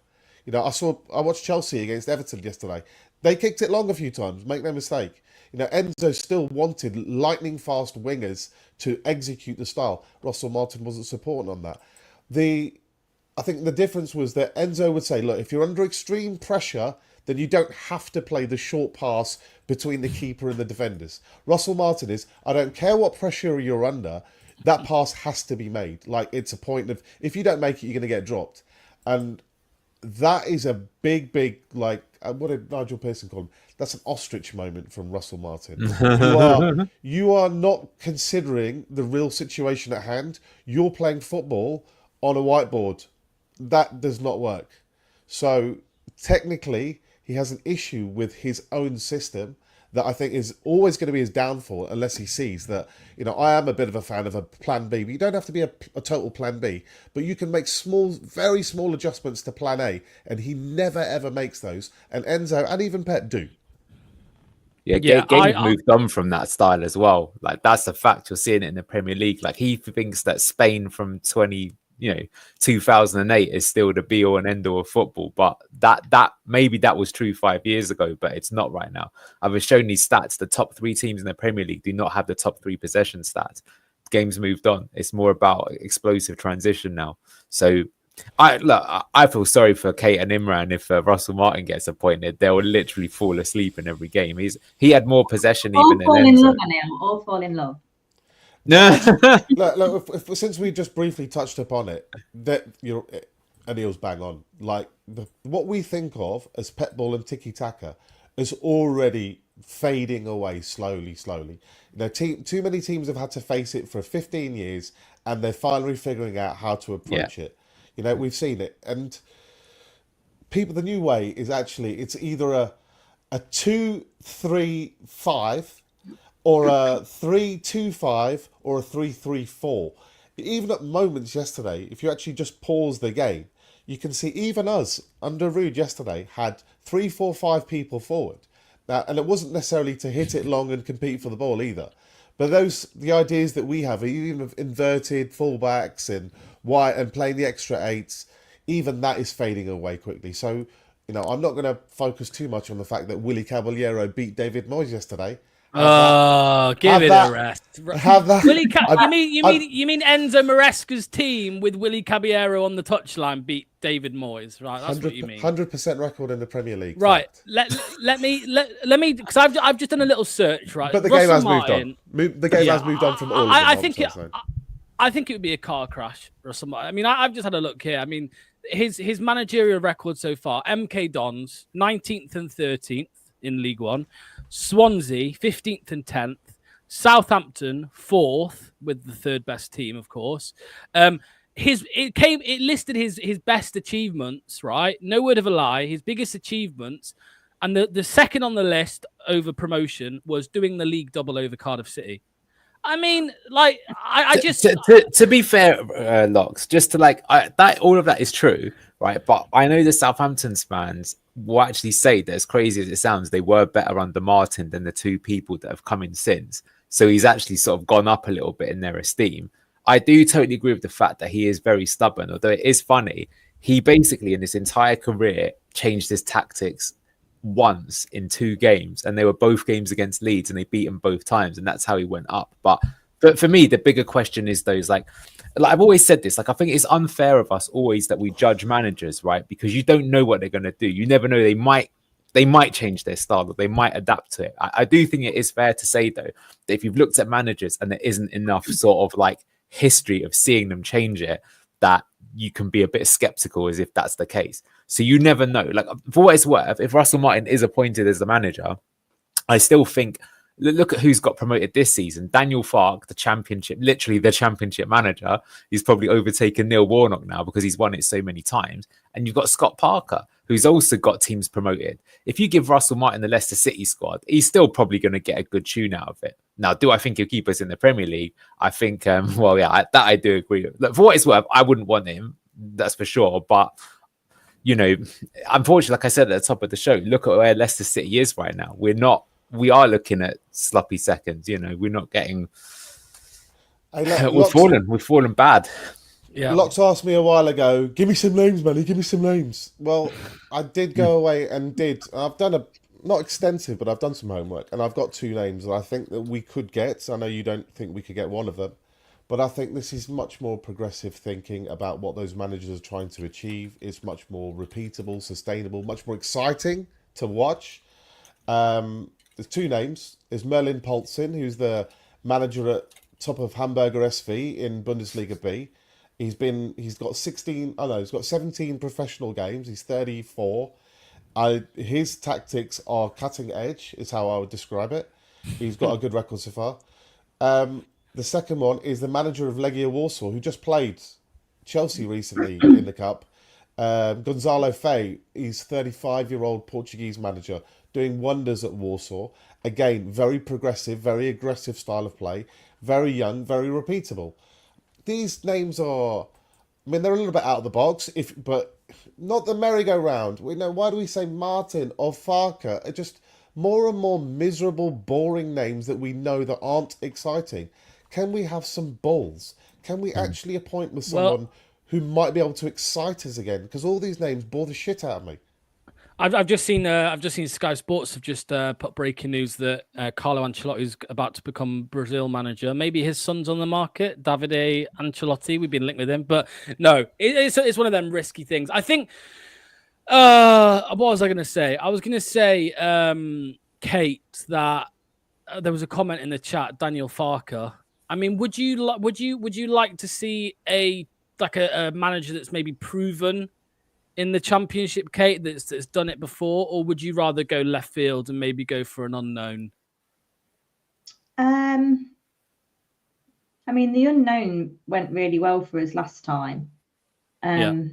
I watched Chelsea against Everton yesterday. They kicked it long a few times, make no mistake. Enzo still wanted lightning fast wingers to execute the style. Russell Martin wasn't supporting on that. I think the difference was that Enzo would say, look, if you're under extreme pressure, then you don't have to play the short pass between the keeper and the defenders. Russell Martin is, I don't care what pressure you're under, that pass has to be made. Like, it's a point of, if you don't make it, you're going to get dropped. And that is a big, like, what did Nigel Pearson call him? That's an ostrich moment from Russell Martin. You are not considering the real situation at hand. You're playing football on a whiteboard. That does not work. So technically, he has an issue with his own system that I think is always going to be his downfall, unless he sees that, I am a bit of a fan of a plan B, but you don't have to be a total plan B, but you can make very small adjustments to plan A, and he never ever makes those, and Enzo and even Pep do.
Yeah, Gabe moved on from that style as well. Like, that's a fact. You're seeing it in the Premier League. Like, he thinks that Spain from 2008 is still the be all and end all of football, but that maybe that was true 5 years ago, but it's not right now. I was showing these stats. The top 3 teams in the Premier League do not have the top 3 possession stats. Games moved on. It's more about explosive transition now. So I feel sorry for Kate and Imran. If Russell Martin gets appointed, they'll literally fall asleep in every game. He had more possession even than Enzo.
All fall in love.
No.
Look, since we just briefly touched upon it, that Anil's bang on. Like, what we think of as pet ball and tiki taka is already fading away slowly. Too many teams have had to face it for 15 years, and they're finally figuring out how to approach it. We've seen it, and the new way is actually, it's either a 2-3-5. or a 3-2-5 or a 3-3-4. Even at moments yesterday, if you actually just pause the game, you can see even us under Rude yesterday had 3-4-5 people forward. and it wasn't necessarily to hit it long and compete for the ball either. But the ideas that we have, even of inverted fullbacks and wide and playing the extra eights, even that is fading away quickly. So, I'm not going to focus too much on the fact that Willie Caballero beat David Moyes yesterday.
Give it a rest.
Have that.
You mean Enzo Maresca's team with Willie Caballero on the touchline beat David Moyes, right? That's what you mean.
100% record in the Premier League.
Right. Let me because I've just done a little search, right?
But the game has moved on. The game has moved on from all of them.
I think it would be a car crash or something. I mean, I've just had a look here. I mean, his managerial record so far: MK Dons 19th and 13th in League One, Swansea 15th and 10th, Southampton 4th with the third best team, of course. It listed his best achievements, right? No word of a lie. His biggest achievements, and the second on the list over promotion was doing the league double over Cardiff City. I mean, like,
to be fair, Locks, just to that, all of that is true, right? But I know the Southampton fans will actually say that, as crazy as it sounds, they were better under Martin than the two people that have come in since. So he's actually sort of gone up a little bit in their esteem. I do totally agree with the fact that he is very stubborn, although it is funny. He basically, in his entire career, changed his tactics once in 2 games, and they were both games against Leeds, and they beat him both times, and that's how he went up. But for me, the bigger question is those like I've always said this, I think it's unfair of us always that we judge managers, right? Because you don't know what they're going to do. You never know. They might change their style, or they might adapt to it. I do think it is fair to say, though, that if you've looked at managers and there isn't enough sort of history of seeing them change it, that you can be a bit skeptical as if that's the case. So you never know. For what it's worth, if Russell Martin is appointed as the manager, I still think, look at who's got promoted this season. Daniel Farke, literally the championship manager, he's probably overtaken Neil Warnock now because he's won it so many times. And you've got Scott Parker, who's also got teams promoted. If you give Russell Martin the Leicester City squad, he's still probably going to get a good tune out of it. Now, do I think he'll keep us in the Premier League? I think, that I do agree with. For what it's worth, I wouldn't want him, that's for sure. But, unfortunately, like I said at the top of the show, look at where Leicester City is right now. We are looking at sloppy seconds. We're not getting. We've fallen bad.
Yeah. Locks asked me a while ago, give me some names, Manny, give me some names. Well, I did go away and I've done not extensive, but I've done some homework, and I've got 2 names that I think that we could get. I know you don't think we could get one of them, but I think this is much more progressive thinking about what those managers are trying to achieve. It's much more repeatable, sustainable, much more exciting to watch. There's 2 names. There's Merlin Polzin, who's the manager at top of Hamburger SV in Bundesliga B. He's got 17 professional games. He's 34. His tactics are cutting edge, is how I would describe it. He's got a good record so far. The second one is the manager of Legia Warsaw, who just played Chelsea recently in the Cup. Gonzalo Fei, he's 35-year-old Portuguese manager, doing wonders at Warsaw. Again, very progressive, very aggressive style of play, very young, very repeatable. These names are, they're a little bit out of the box, but not the merry-go-round. Why do we say Martin or Farke? Are just more and more miserable, boring names that we know that aren't exciting. Can we have some balls? Can we actually appoint with someone who might be able to excite us again? Because all these names bore the shit out of me.
I've just seen Sky Sports have just put breaking news that Carlo Ancelotti is about to become Brazil manager. Maybe his son's on the market, Davide Ancelotti. We've been linked with him, but no, it's one of them risky things. I think. What was I going to say? I was going to say, Kate, that there was a comment in the chat. Daniel Farke. I mean, would you like to see a manager that's maybe proven in the Championship, Kate, that's done it before, or would you rather go left field and maybe go for an unknown?
The unknown went really well for us last time. I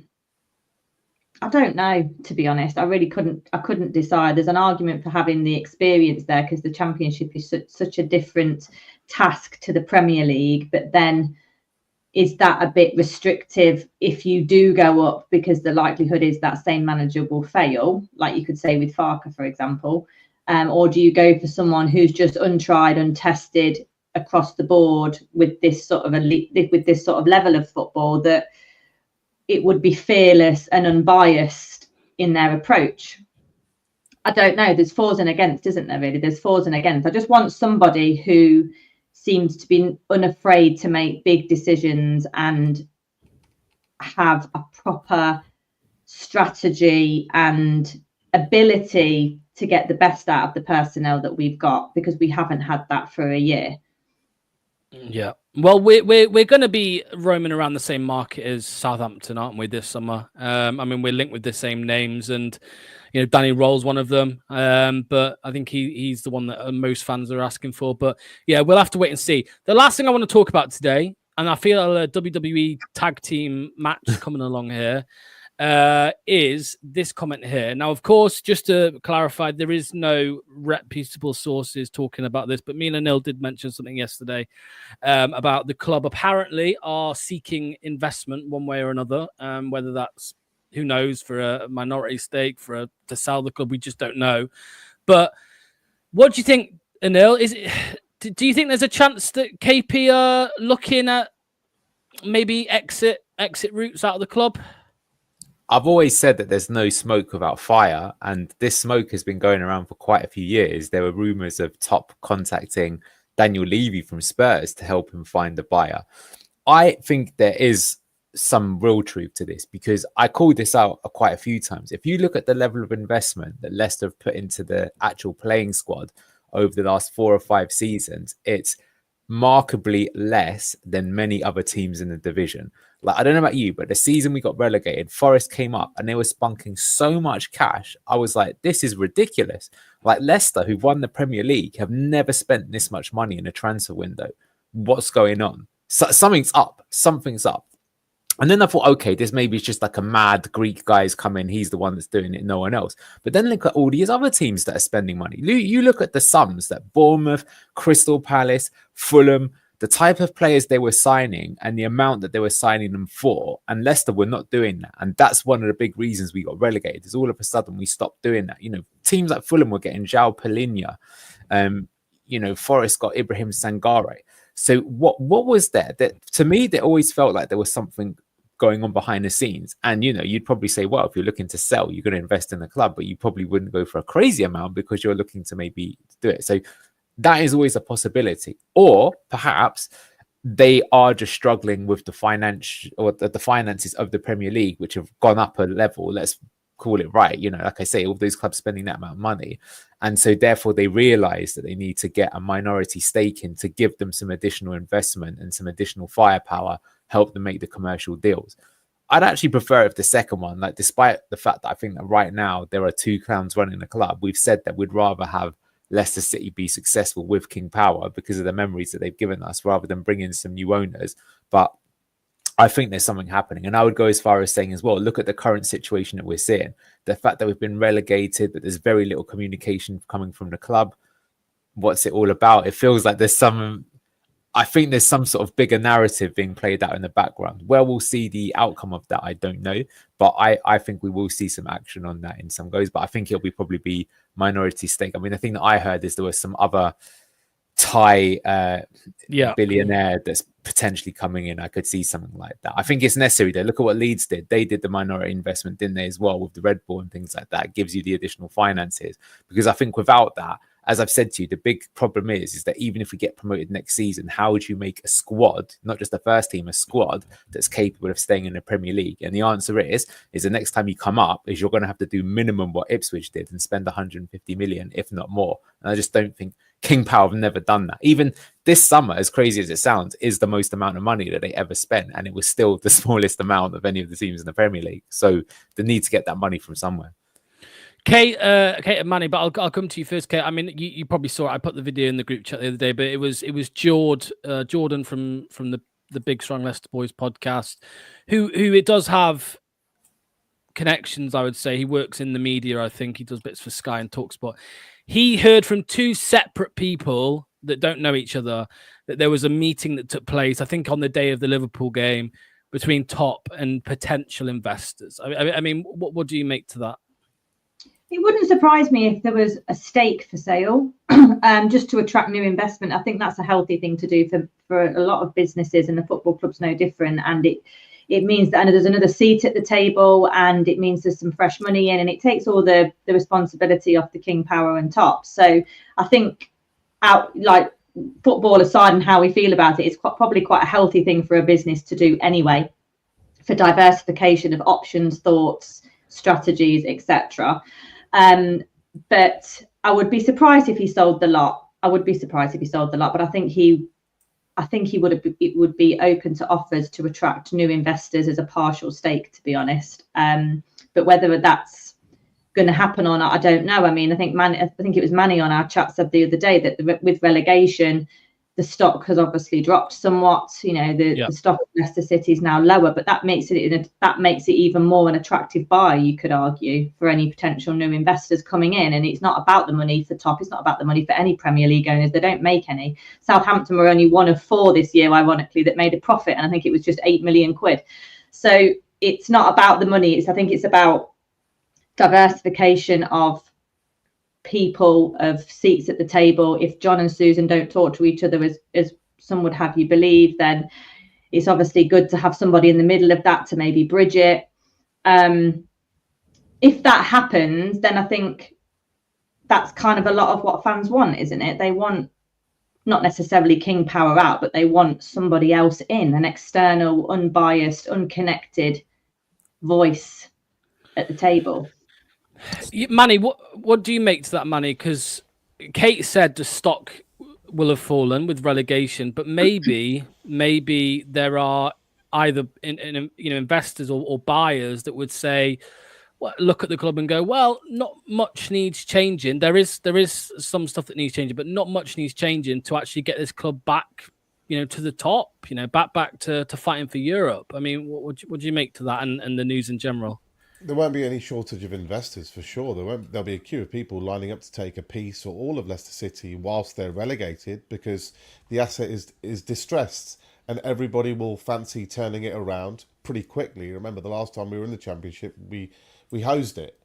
don't know, to be honest. I couldn't decide. There's an argument for having the experience there because the Championship is such a different task to the Premier League, but then is that a bit restrictive if you do go up, because the likelihood is that same manager will fail, like you could say with Farke, for example. or do you go for someone who's just untried, untested across the board with this sort of level of football, that it would be fearless and unbiased in their approach? I don't know. There's fors and against, isn't there, really? There's fors and against. I just want somebody who seems to be unafraid to make big decisions and have a proper strategy and ability to get the best out of the personnel that we've got, because we haven't had that for a year.
Yeah. Well, we're going to be roaming around the same market as Southampton, aren't we, this summer? I mean, we're linked with the same names, and Danny Roll's one of them. But I think he's the one that most fans are asking for. But yeah, we'll have to wait and see. The last thing I want to talk about today, and I feel a WWE tag team match coming along here, is this comment here. Now, of course, just to clarify, there is no reputable sources talking about this, but me and Anil did mention something yesterday about the club apparently are seeking investment one way or another, whether that's, who knows, for a minority stake, to sell the club, we just don't know. But what do you think, Anil? Do you think there's a chance that KP are looking at maybe exit routes out of the club?
I've always said that there's no smoke without fire, and this smoke has been going around for quite a few years. There were rumours of Top contacting Daniel Levy from Spurs to help him find a buyer. I think there is some real truth to this, because I called this out quite a few times. If you look at the level of investment that Leicester have put into the actual playing squad over the last 4 or 5 seasons, it's markedly less than many other teams in the division. Like, I don't know about you, but the season we got relegated, Forest came up and they were spunking so much cash. I was like, this is ridiculous. Like, Leicester, who've won the Premier League, have never spent this much money in a transfer window. What's going on? Something's up. And then I thought, okay, this maybe is just like a mad Greek guy's come in. He's the one that's doing it, no one else. But then look at all these other teams that are spending money. You look at the sums that Bournemouth, Crystal Palace, Fulham, the type of players they were signing and the amount that they were signing them for. And Leicester were not doing that. And that's one of the big reasons we got relegated, is all of a sudden we stopped doing that. Teams like Fulham were getting João Palhinha. Forest got Ibrahim Sangare. So what was there? That, to me, they always felt like there was something going on behind the scenes. And, you'd probably say, well, if you're looking to sell, you're going to invest in the club, but you probably wouldn't go for a crazy amount because you're looking to maybe do it. So that is always a possibility. Or perhaps they are just struggling with the finances of the Premier League, which have gone up a level. Let's call it right. Like I say, all those clubs spending that amount of money. And so therefore they realize that they need to get a minority stake in to give them some additional investment and some additional firepower, help them make the commercial deals. I'd actually prefer if the second one, like, despite the fact that I think that right now there are 2 clowns running the club, we've said that we'd rather have Leicester City be successful with King Power because of the memories that they've given us, rather than bring in some new owners. But I think there's something happening. And I would go as far as saying as well, look at the current situation that we're seeing. The fact that we've been relegated, that there's very little communication coming from the club. What's it all about? It feels like there's some sort of bigger narrative being played out in the background. Where we'll see the outcome of that, I don't know. But I think we will see some action on that in some goes. But I think it'll probably be minority stake. I mean, the thing that I heard is there was some other Thai billionaire that's potentially coming in. I could see something like that. I think it's necessary though. Look at what Leeds did. They did the minority investment, didn't they, as well, with the Red Bull and things like that. It gives you the additional finances. Because I think without that, as I've said to you, the big problem is that even if we get promoted next season, how would you make a squad, not just the first team, a squad that's capable of staying in the Premier League? And the answer is the next time you come up, is you're going to have to do minimum what Ipswich did and spend 150 million, if not more. And I just don't think King Power have never done that. Even this summer, as crazy as it sounds, is the most amount of money that they ever spent. And it was still the smallest amount of any of the teams in the Premier League. So they need to get that money from somewhere.
Kate and Manny, but I'll come to you first, Kate. I mean, you probably saw it. I put the video in the group chat the other day, but it was Jordan from the Big Strong Leicester Boys podcast, who it does have connections, I would say. He works in the media, I think. He does bits for Sky and TalkSport. He heard from 2 separate people that don't know each other that there was a meeting that took place, I think, on the day of the Liverpool game between Top and potential investors. I mean, what do you make to that?
It wouldn't surprise me if there was a stake for sale, just to attract new investment. I think that's a healthy thing to do for a lot of businesses, and the football club's no different. And it means that there's another seat at the table, and it means there's some fresh money in, and it takes all the responsibility off the king power and top. So I think, like football aside and how we feel about it, it's probably quite a healthy thing for a business to do anyway, for diversification of options, thoughts, strategies, etc. But I would be surprised if he sold the lot. But I think he would be open to offers to attract new investors as a partial stake, to be honest. But whether that's going to happen or not, I don't know. I mean, I think it was Manny on our chat said the other day that with relegation, the stock has obviously dropped somewhat. You know, the stock of Leicester City is now lower, but that makes it even more an attractive buy, you could argue, for any potential new investors coming in. And it's not about the money for top. It's not about the money for any Premier League owners. They don't make any. Southampton were only one of 4 this year, ironically, that made a profit, and I think it was just £8 million. So it's not about the money. I think it's about diversification of people, of seats at the table. If John and Susan don't talk to each other as some would have you believe, then it's obviously good to have somebody in the middle of that to maybe bridge it. If that happens, then I think that's kind of a lot of what fans want, isn't it? They want not necessarily king power out, but they want somebody else in, an external, unbiased, unconnected voice at the table.
Manny, what do you make to that, Manny? Because Kate said the stock will have fallen with relegation, but maybe there are either investors or buyers that would say, well, look at the club and go, well, not much needs changing. There is some stuff that needs changing, but not much needs changing to actually get this club back, to the top, back to fighting for Europe. I mean, what do you make to that and the news in general?
There won't be any shortage of investors for sure. There'll be a queue of people lining up to take a piece or all of Leicester City whilst they're relegated, because the asset is distressed, and everybody will fancy turning it around pretty quickly. Remember, the last time we were in the Championship, we hosed it,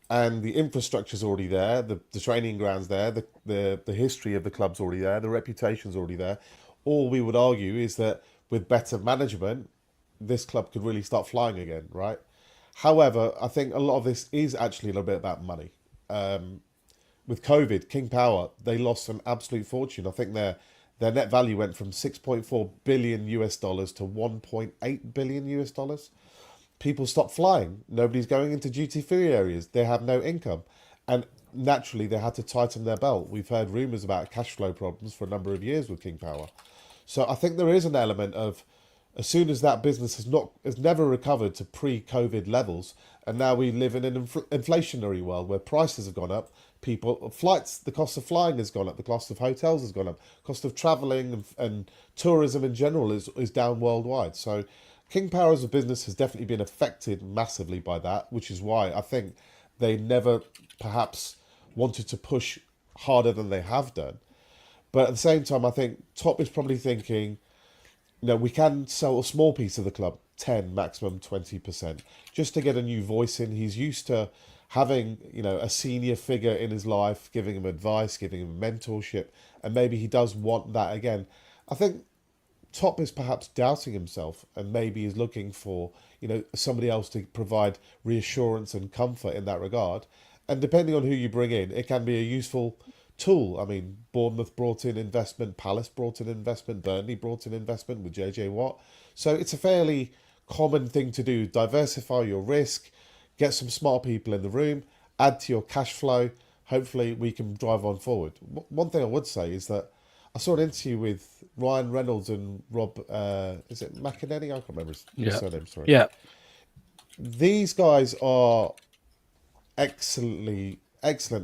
and the infrastructure's already there, the training ground's there, the history of the club's already there, the reputation's already there. All we would argue is that with better management, this club could really start flying again, right? However, I think a lot of this is actually a little bit about money. With COVID, King Power, they lost an absolute fortune. I think their net value went from $6.4 billion to $1.8 billion. People stopped flying. Nobody's going into duty-free areas. They have no income. And naturally, they had to tighten their belt. We've heard rumours about cash flow problems for a number of years with King Power. So I think there is an element of, as soon as that business has never recovered to pre-COVID levels, and now we live in an inflationary world where prices have gone up, the cost of flying has gone up, the cost of hotels has gone up, cost of travelling and tourism in general is down worldwide. So King Power as a business has definitely been affected massively by that, which is why I think they never perhaps wanted to push harder than they have done. But at the same time, I think Top is probably thinking, we can sell a small piece of the club, 10, maximum 20%, just to get a new voice in. He's used to having, a senior figure in his life, giving him advice, giving him mentorship, and maybe he does want that again. I think Top is perhaps doubting himself and maybe is looking for, somebody else to provide reassurance and comfort in that regard. And depending on who you bring in, it can be a useful tool. I mean, Bournemouth brought in investment, Palace brought in investment, Burnley brought in investment with JJ Watt. So it's a fairly common thing to do. Diversify your risk, get some smart people in the room, add to your cash flow. Hopefully we can drive on forward. One thing I would say is that I saw an interview with Ryan Reynolds and Rob, is it McEnany? I can't remember his surname, sorry.
Yeah.
These guys are excellent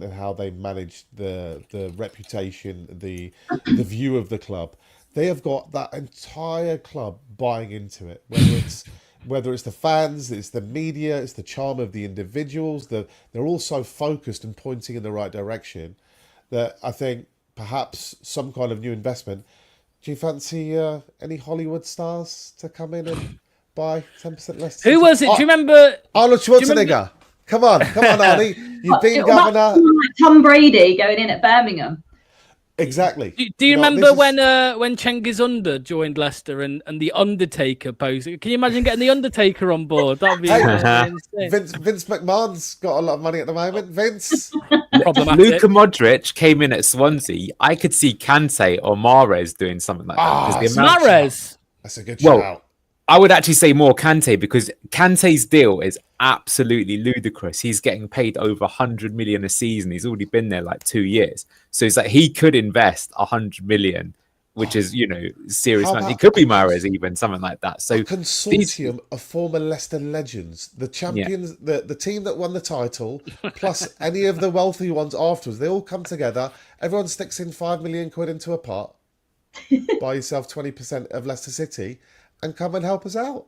in how they manage the reputation, the view of the club. They have got that entire club buying into it, whether it's the fans, it's the media, it's the charm of the individuals. They're all so focused and pointing in the right direction that I think perhaps some kind of new investment. Do you fancy any Hollywood stars to come in and buy 10% less?
Who was it? Do you remember?
Arnold Schwarzenegger. Come on, Arnie. You've been
Well, that's
governor.
someone like Tom Brady going in at Birmingham.
Exactly.
Do you
know,
remember
this
when Cengiz Under joined Leicester and the Undertaker posed? Can you imagine getting the Undertaker on board? That'd be insane.
Vince McMahon's got a lot of money at the moment. Vince.
Problematic.
Luka Modric came in at Swansea. I could see Kante or Mahrez doing something like that. Because the amount-
Mahrez.
That's a good
Well,
shout.
I would actually say more Kante because Kante's deal is absolutely ludicrous. He's getting paid over 100 million a season. He's already been there like 2 years. So it's like he could invest 100 million, which is, serious money. It could be Mahrez even, something like that. So
A consortium of former Leicester legends, the champions, the team that won the title, plus any of the wealthy ones afterwards, they all come together. Everyone sticks in 5 million quid into a pot. Buy yourself 20% of Leicester City and come and help us out.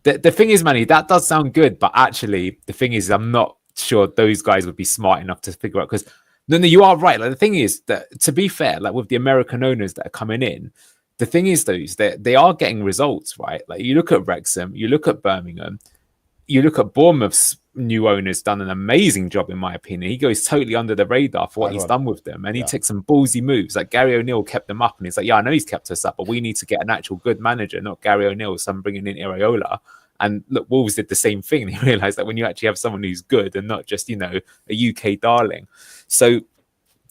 The thing is, Manny, that does sound good, but actually, the thing is, I'm not sure those guys would be smart enough to figure out. Because no, you are right. Like the thing is that, to be fair, like with the American owners that are coming in, the thing is, though, is that they are getting results, right? Like you look at Wrexham, you look at Birmingham, you look at Bournemouth's new owner's done an amazing job, in my opinion. He goes totally under the radar for what he's done with them, and he takes some ballsy moves. Like Gary O'Neill kept them up, and he's like, "Yeah, I know he's kept us up, but we need to get an actual good manager, not Gary O'Neill. So I'm bringing in Iraola." And look, Wolves did the same thing. They realised that when you actually have someone who's good and not just a UK darling. So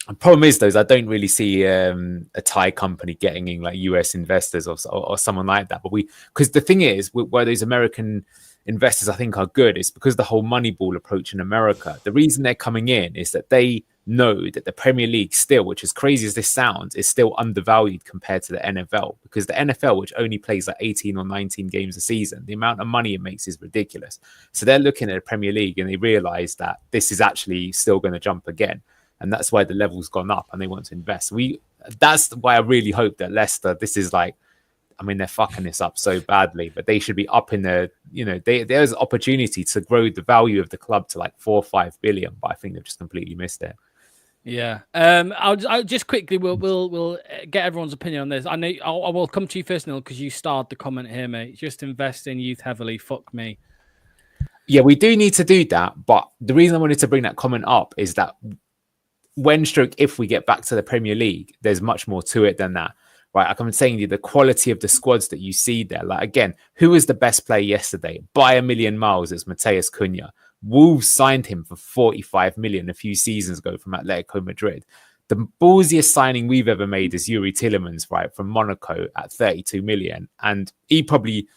the problem is, though, is I don't really see a Thai company getting in like US investors or someone like that. But because the thing is, where those American investors I think are good, is because the whole Moneyball approach in America. The reason they're coming in is that they know that the Premier League still, which as crazy as this sounds, is still undervalued compared to the NFL, because the NFL, which only plays like 18 or 19 games a season, the amount of money it makes is ridiculous. So they're looking at the Premier League and they realize that this is actually still going to jump again. And that's why the level's gone up and they want to invest. That's why I really hope that Leicester, this is like, I mean, they're fucking this up so badly, but they should be up in the, there's opportunity to grow the value of the club to like 4 or 5 billion, but I think they've just completely missed it.
Yeah. I'll just quickly, we'll get everyone's opinion on this. I know I will come to you first, Neil, because you started the comment here, mate. Just invest in youth heavily. Fuck me.
Yeah, we do need to do that. But the reason I wanted to bring that comment up is that if we get back to the Premier League, there's much more to it than that. Right, like I'm saying, the quality of the squads that you see there. Like again, who was the best player yesterday? By a million miles, it's Mateus Cunha. Wolves signed him for 45 million a few seasons ago from Atletico Madrid. The ballsiest signing we've ever made is Yuri Tillemans, right, from Monaco at 32 million. And he probably,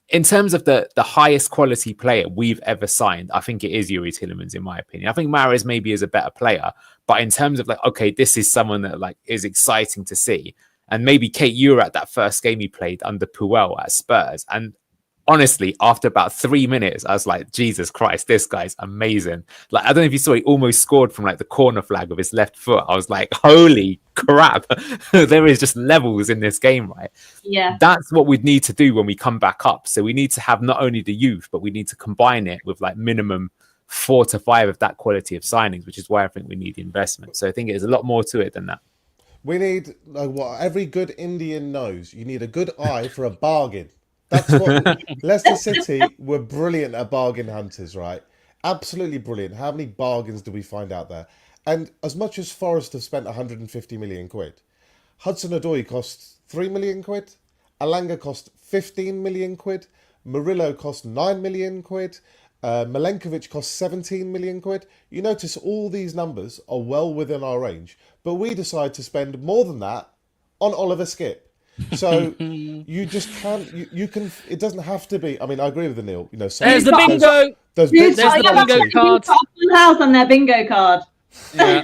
in terms of the highest quality player we've ever signed, I think it is Yuri Tillemans, in my opinion. I think Mahrez maybe is a better player, but in terms of like, okay, this is someone that like is exciting to see. And maybe Kate, you were at that first game he played under Puel at Spurs. And honestly, after about 3 minutes, I was like, Jesus Christ, this guy's amazing. Like, I don't know if you saw, he almost scored from like the corner flag of his left foot. I was like, holy crap. There is just levels in this game, right?
Yeah.
That's what we need to do when we come back up. So we need to have not only the youth, but we need to combine it with like minimum 4 to 5 of that quality of signings, which is why I think we need the investment. So I think there's a lot more to it than that.
We need, like what every good Indian knows, you need a good eye for a bargain. That's what Leicester City were brilliant at bargain hunters, right? Absolutely brilliant. How many bargains do we find out there? And as much as Forest have spent 150 million quid, Hudson-Odoi cost 3 million quid, Alanga cost 15 million quid, Murillo cost 9 million quid, Milenkovic cost 17 million quid. You notice all these numbers are well within our range, but we decide to spend more than that on Oliver Skip. So you just can't. You can. It doesn't have to be. I mean, I agree with the Neil.
There's the bingo.
Those
There's the bingo card.
Full house on their bingo card.
Yeah.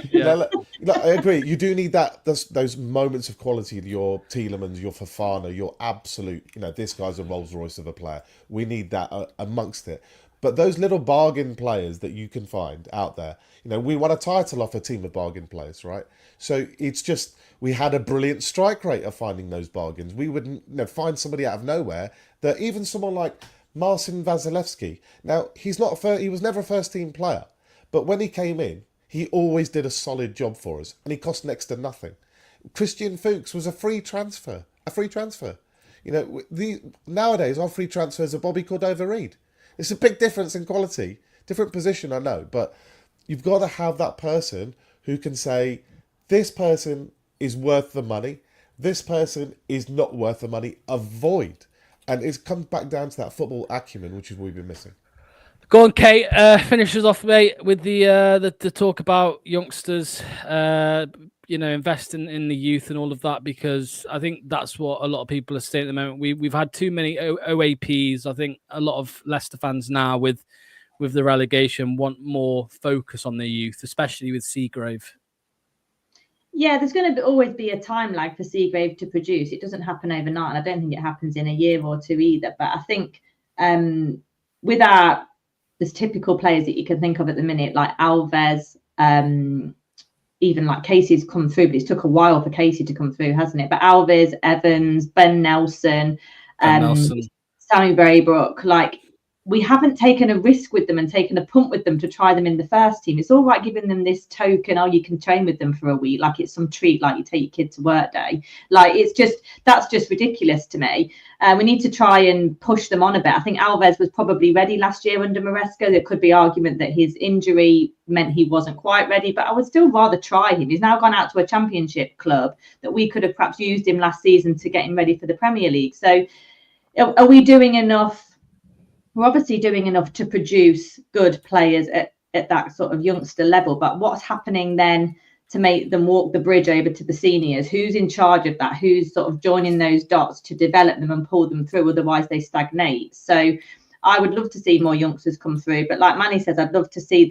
I agree. You do need that. Those moments of quality. Your Tielemans, your Fofana, your absolute. This guy's a Rolls Royce of a player. We need that amongst it. But those little bargain players that you can find out there, we won a title off a team of bargain players, right? So it's just, we had a brilliant strike rate of finding those bargains. We would find somebody out of nowhere that even someone like Marcin Vasilevsky, now he was never a first team player, but when he came in, he always did a solid job for us and he cost next to nothing. Christian Fuchs was a free transfer. Nowadays our free transfers are Bobby Cordova-Reid. It's a big difference in quality. Different position, I know, but You've got to have that person who can say, this person is worth the money, this person is not worth the money, avoid. And it comes back down to that football acumen, which is what we've been missing.
Go on, Kate. Finish us off, mate, with the talk about youngsters, investing in the youth and all of that, because I think that's what a lot of people are saying at the moment. We've had too many OAPs. I think a lot of Leicester fans now with the relegation want more focus on the youth, especially with Seagrave.
Yeah, there's going to always be a time lag for Seagrave to produce. It doesn't happen overnight, and I don't think it happens in a year or two either. But I think with there's typical players that you can think of at the minute, like Alves, even like Casey's come through, but it's took a while for Casey to come through, hasn't it? But Alves, Evans, Ben Nelson, Sammy Braybrook, like, we haven't taken a risk with them and taken a punt with them to try them in the first team. It's all right giving them this token, you can train with them for a week, like it's some treat, like you take your kid to work day. Like, that's just ridiculous to me. We need to try and push them on a bit. I think Alves was probably ready last year under Maresca. There could be argument that his injury meant he wasn't quite ready, but I would still rather try him. He's now gone out to a championship club that we could have perhaps used him last season to get him ready for the Premier League. So are we doing enough? We're obviously doing enough to produce good players at that sort of youngster level, but what's happening then to make them walk the bridge over to the seniors? Who's in charge of that? Who's sort of joining those dots to develop them and pull them through? Otherwise they stagnate. So I would love to see more youngsters come through, but like Manny says, I'd love to see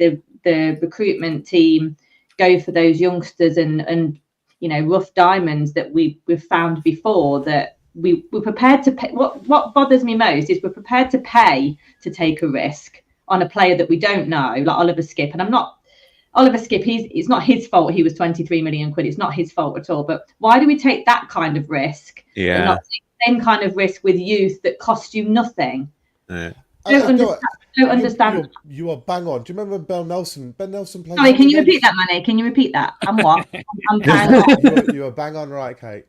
the recruitment team go for those youngsters and rough diamonds that we've found before, that we're prepared to pay. What bothers me most is we're prepared to pay to take a risk on a player that we don't know, like Oliver Skipp. And Oliver Skipp, it's not his fault he was 23 million quid. It's not his fault at all. But why do we take that kind of risk and not take the same kind of risk with youth that cost you nothing?
Yeah.
Don't understand.
You are bang on. Do you remember Ben Nelson? Ben Nelson played.
Sorry, can you repeat that, Manny? Can you repeat that? I'm what? I'm bang on.
You are bang on, right, Kate?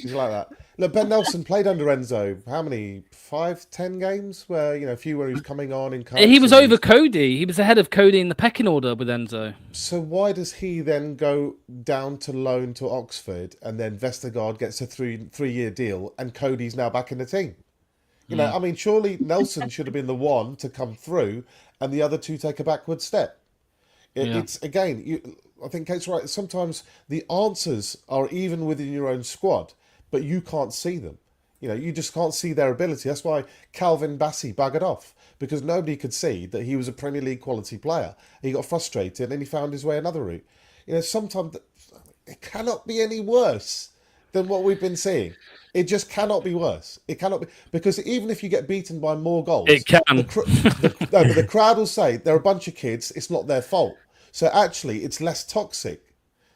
She's like that. Look, Ben Nelson played under Enzo. How many? 5-10 games where, a few where he was coming on in cups.
He was over Cody. He was ahead of Cody in the pecking order with Enzo.
So why does he then go down to loan to Oxford, and then Vestergaard gets a three-year deal, and Cody's now back in the team? I mean, surely Nelson should have been the one to come through, and the other two take a backward step. It's again, I think Kate's right. Sometimes the answers are even within your own squad, but you can't see them. You just can't see their ability. That's why Calvin Bassey buggered off, because nobody could see that he was a Premier League quality player. He got frustrated and he found his way another route. Sometimes it cannot be any worse than what we've been seeing. It just cannot be worse. It cannot be, because even if you get beaten by more goals,
it can.
But the crowd will say they're a bunch of kids. It's not their fault. So actually, it's less toxic.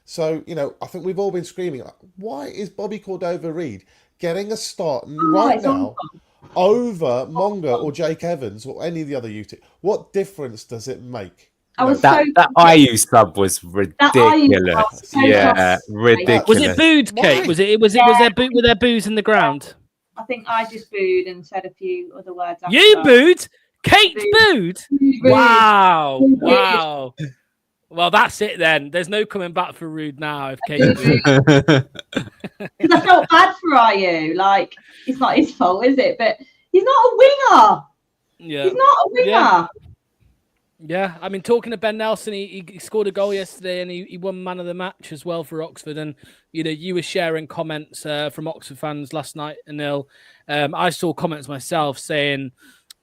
So, I think we've all been screaming, why is Bobby Cordova-Reid getting a start right now over Monga or Jake Evans or any of the other youth? What difference does it make?
That IU sub was ridiculous. Ridiculous.
Was it booed, Kate? Was there boos in the ground?
I think I just booed and said a few other words.
You booed? Kate booed? Wow. Well, that's it then. There's no coming back for Rude now if Kate
because I felt bad for IU. Like, it's not his fault, is it? But he's not a winger. Yeah. He's not a winger.
Yeah. I mean, talking to Ben Nelson, he scored a goal yesterday and he won man of the match as well for Oxford. And, you were sharing comments from Oxford fans last night, Anil. I saw comments myself saying,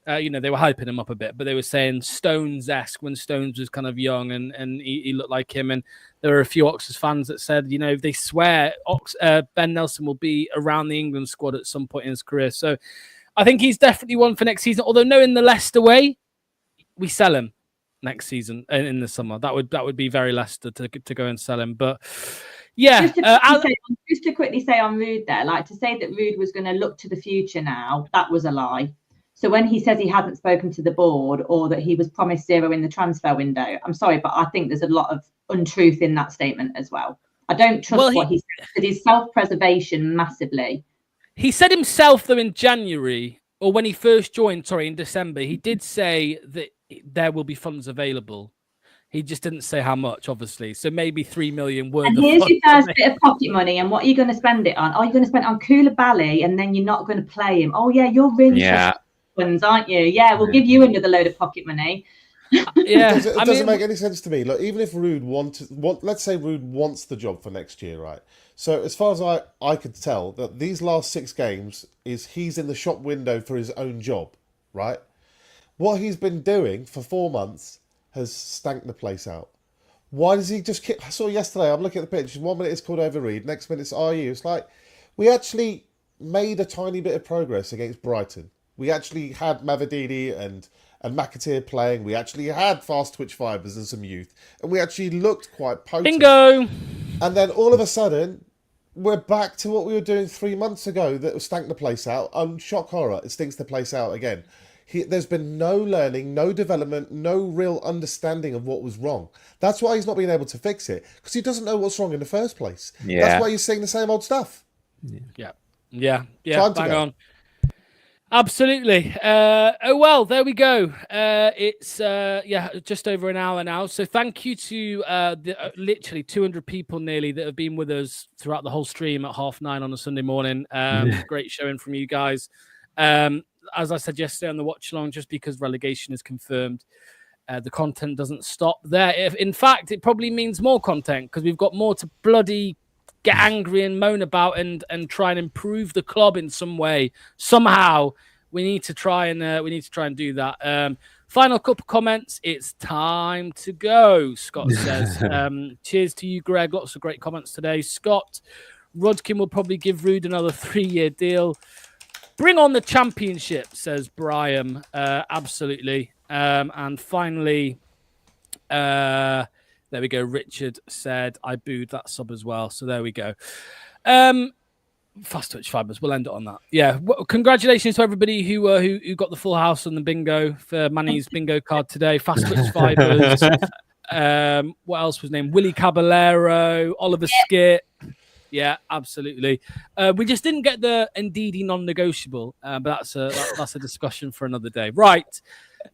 they were hyping him up a bit, but they were saying Stones-esque when Stones was kind of young and he looked like him. And there were a few Oxford fans that said, they swear Ben Nelson will be around the England squad at some point in his career. So I think he's definitely one for next season. Although knowing the Leicester way, we sell him next season in the summer. That would be very Leicester to go and sell him. But yeah,
just to quickly say on Rude there, like to say that Rude was going to look to the future now, that was a lie. So when he says he hasn't spoken to the board or that he was promised zero in the transfer window, I'm sorry, but I think there's a lot of untruth in that statement as well. I don't trust what he said. It is self-preservation massively.
He said himself, though, in January, or when he first joined, in December, he did say that there will be funds available. He just didn't say how much, obviously. So maybe 3 million worth.
And
of
here's
funds
your first bit of pocket money, and what are you going to spend it on? Are you going to spend it on Koulibaly, and then you're not going to play him? Oh yeah, you're really ones, aren't you? Yeah, we'll give you another load of pocket money.
Yeah,
it doesn't make any sense to me. Look, even if Ruud let's say Ruud wants the job for next year, right? So as far as I could tell, that these last 6 games he's in the shop window for his own job, right? What he's been doing for 4 months has stanked the place out. Why does he just keep... I saw yesterday, I'm looking at the pitch, 1 minute it's called overread, next minute it's RU. It's like, we actually made a tiny bit of progress against Brighton. We actually had Mavididi and McAteer playing. We actually had fast twitch fibres and some youth. And we actually looked quite potent.
Bingo!
And then all of a sudden, we're back to what we were doing 3 months ago that stank the place out. Shock horror, it stinks the place out again. There's been no learning, no development, no real understanding of what was wrong. That's why he's not been able to fix it, because he doesn't know what's wrong in the first place.
Yeah.
That's why he's saying the same old stuff.
Yeah.
Time to
bang
go.
on. Absolutely. Oh, well, there we go. It's just over an hour now. So thank you to the literally 200 people nearly that have been with us throughout the whole stream at 9:30 on a Sunday morning. Great showing from you guys. As I said yesterday on the watch along, just because relegation is confirmed, the content doesn't stop there. In fact, it probably means more content, because we've got more to bloody get angry and moan about and try and improve the club in some way. Somehow we need to try and do that. Final couple comments. It's time to go, Scott says. Cheers to you, Greg. Lots of great comments today. Scott, Rudkin will probably give Ruud another 3-year deal. Bring on the championship, says Brian. Absolutely. And finally, there we go. Richard said, I booed that sub as well. So there we go. Fast Twitch Fibers. We'll end it on that. Yeah. Congratulations to everybody who got the full house on the bingo for Manny's bingo card today. Fast Twitch Fibers. What else was named? Willie Caballero, Oliver Skit. Yeah, absolutely. We just didn't get the Ndidi non-negotiable, but that's a discussion for another day. Right.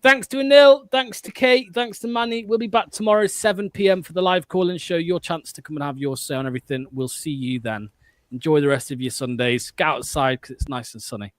Thanks to Anil. Thanks to Kate. Thanks to Manny. We'll be back tomorrow, 7 p.m. for the live call-in show. Your chance to come and have your say on everything. We'll see you then. Enjoy the rest of your Sundays. Get outside because it's nice and sunny.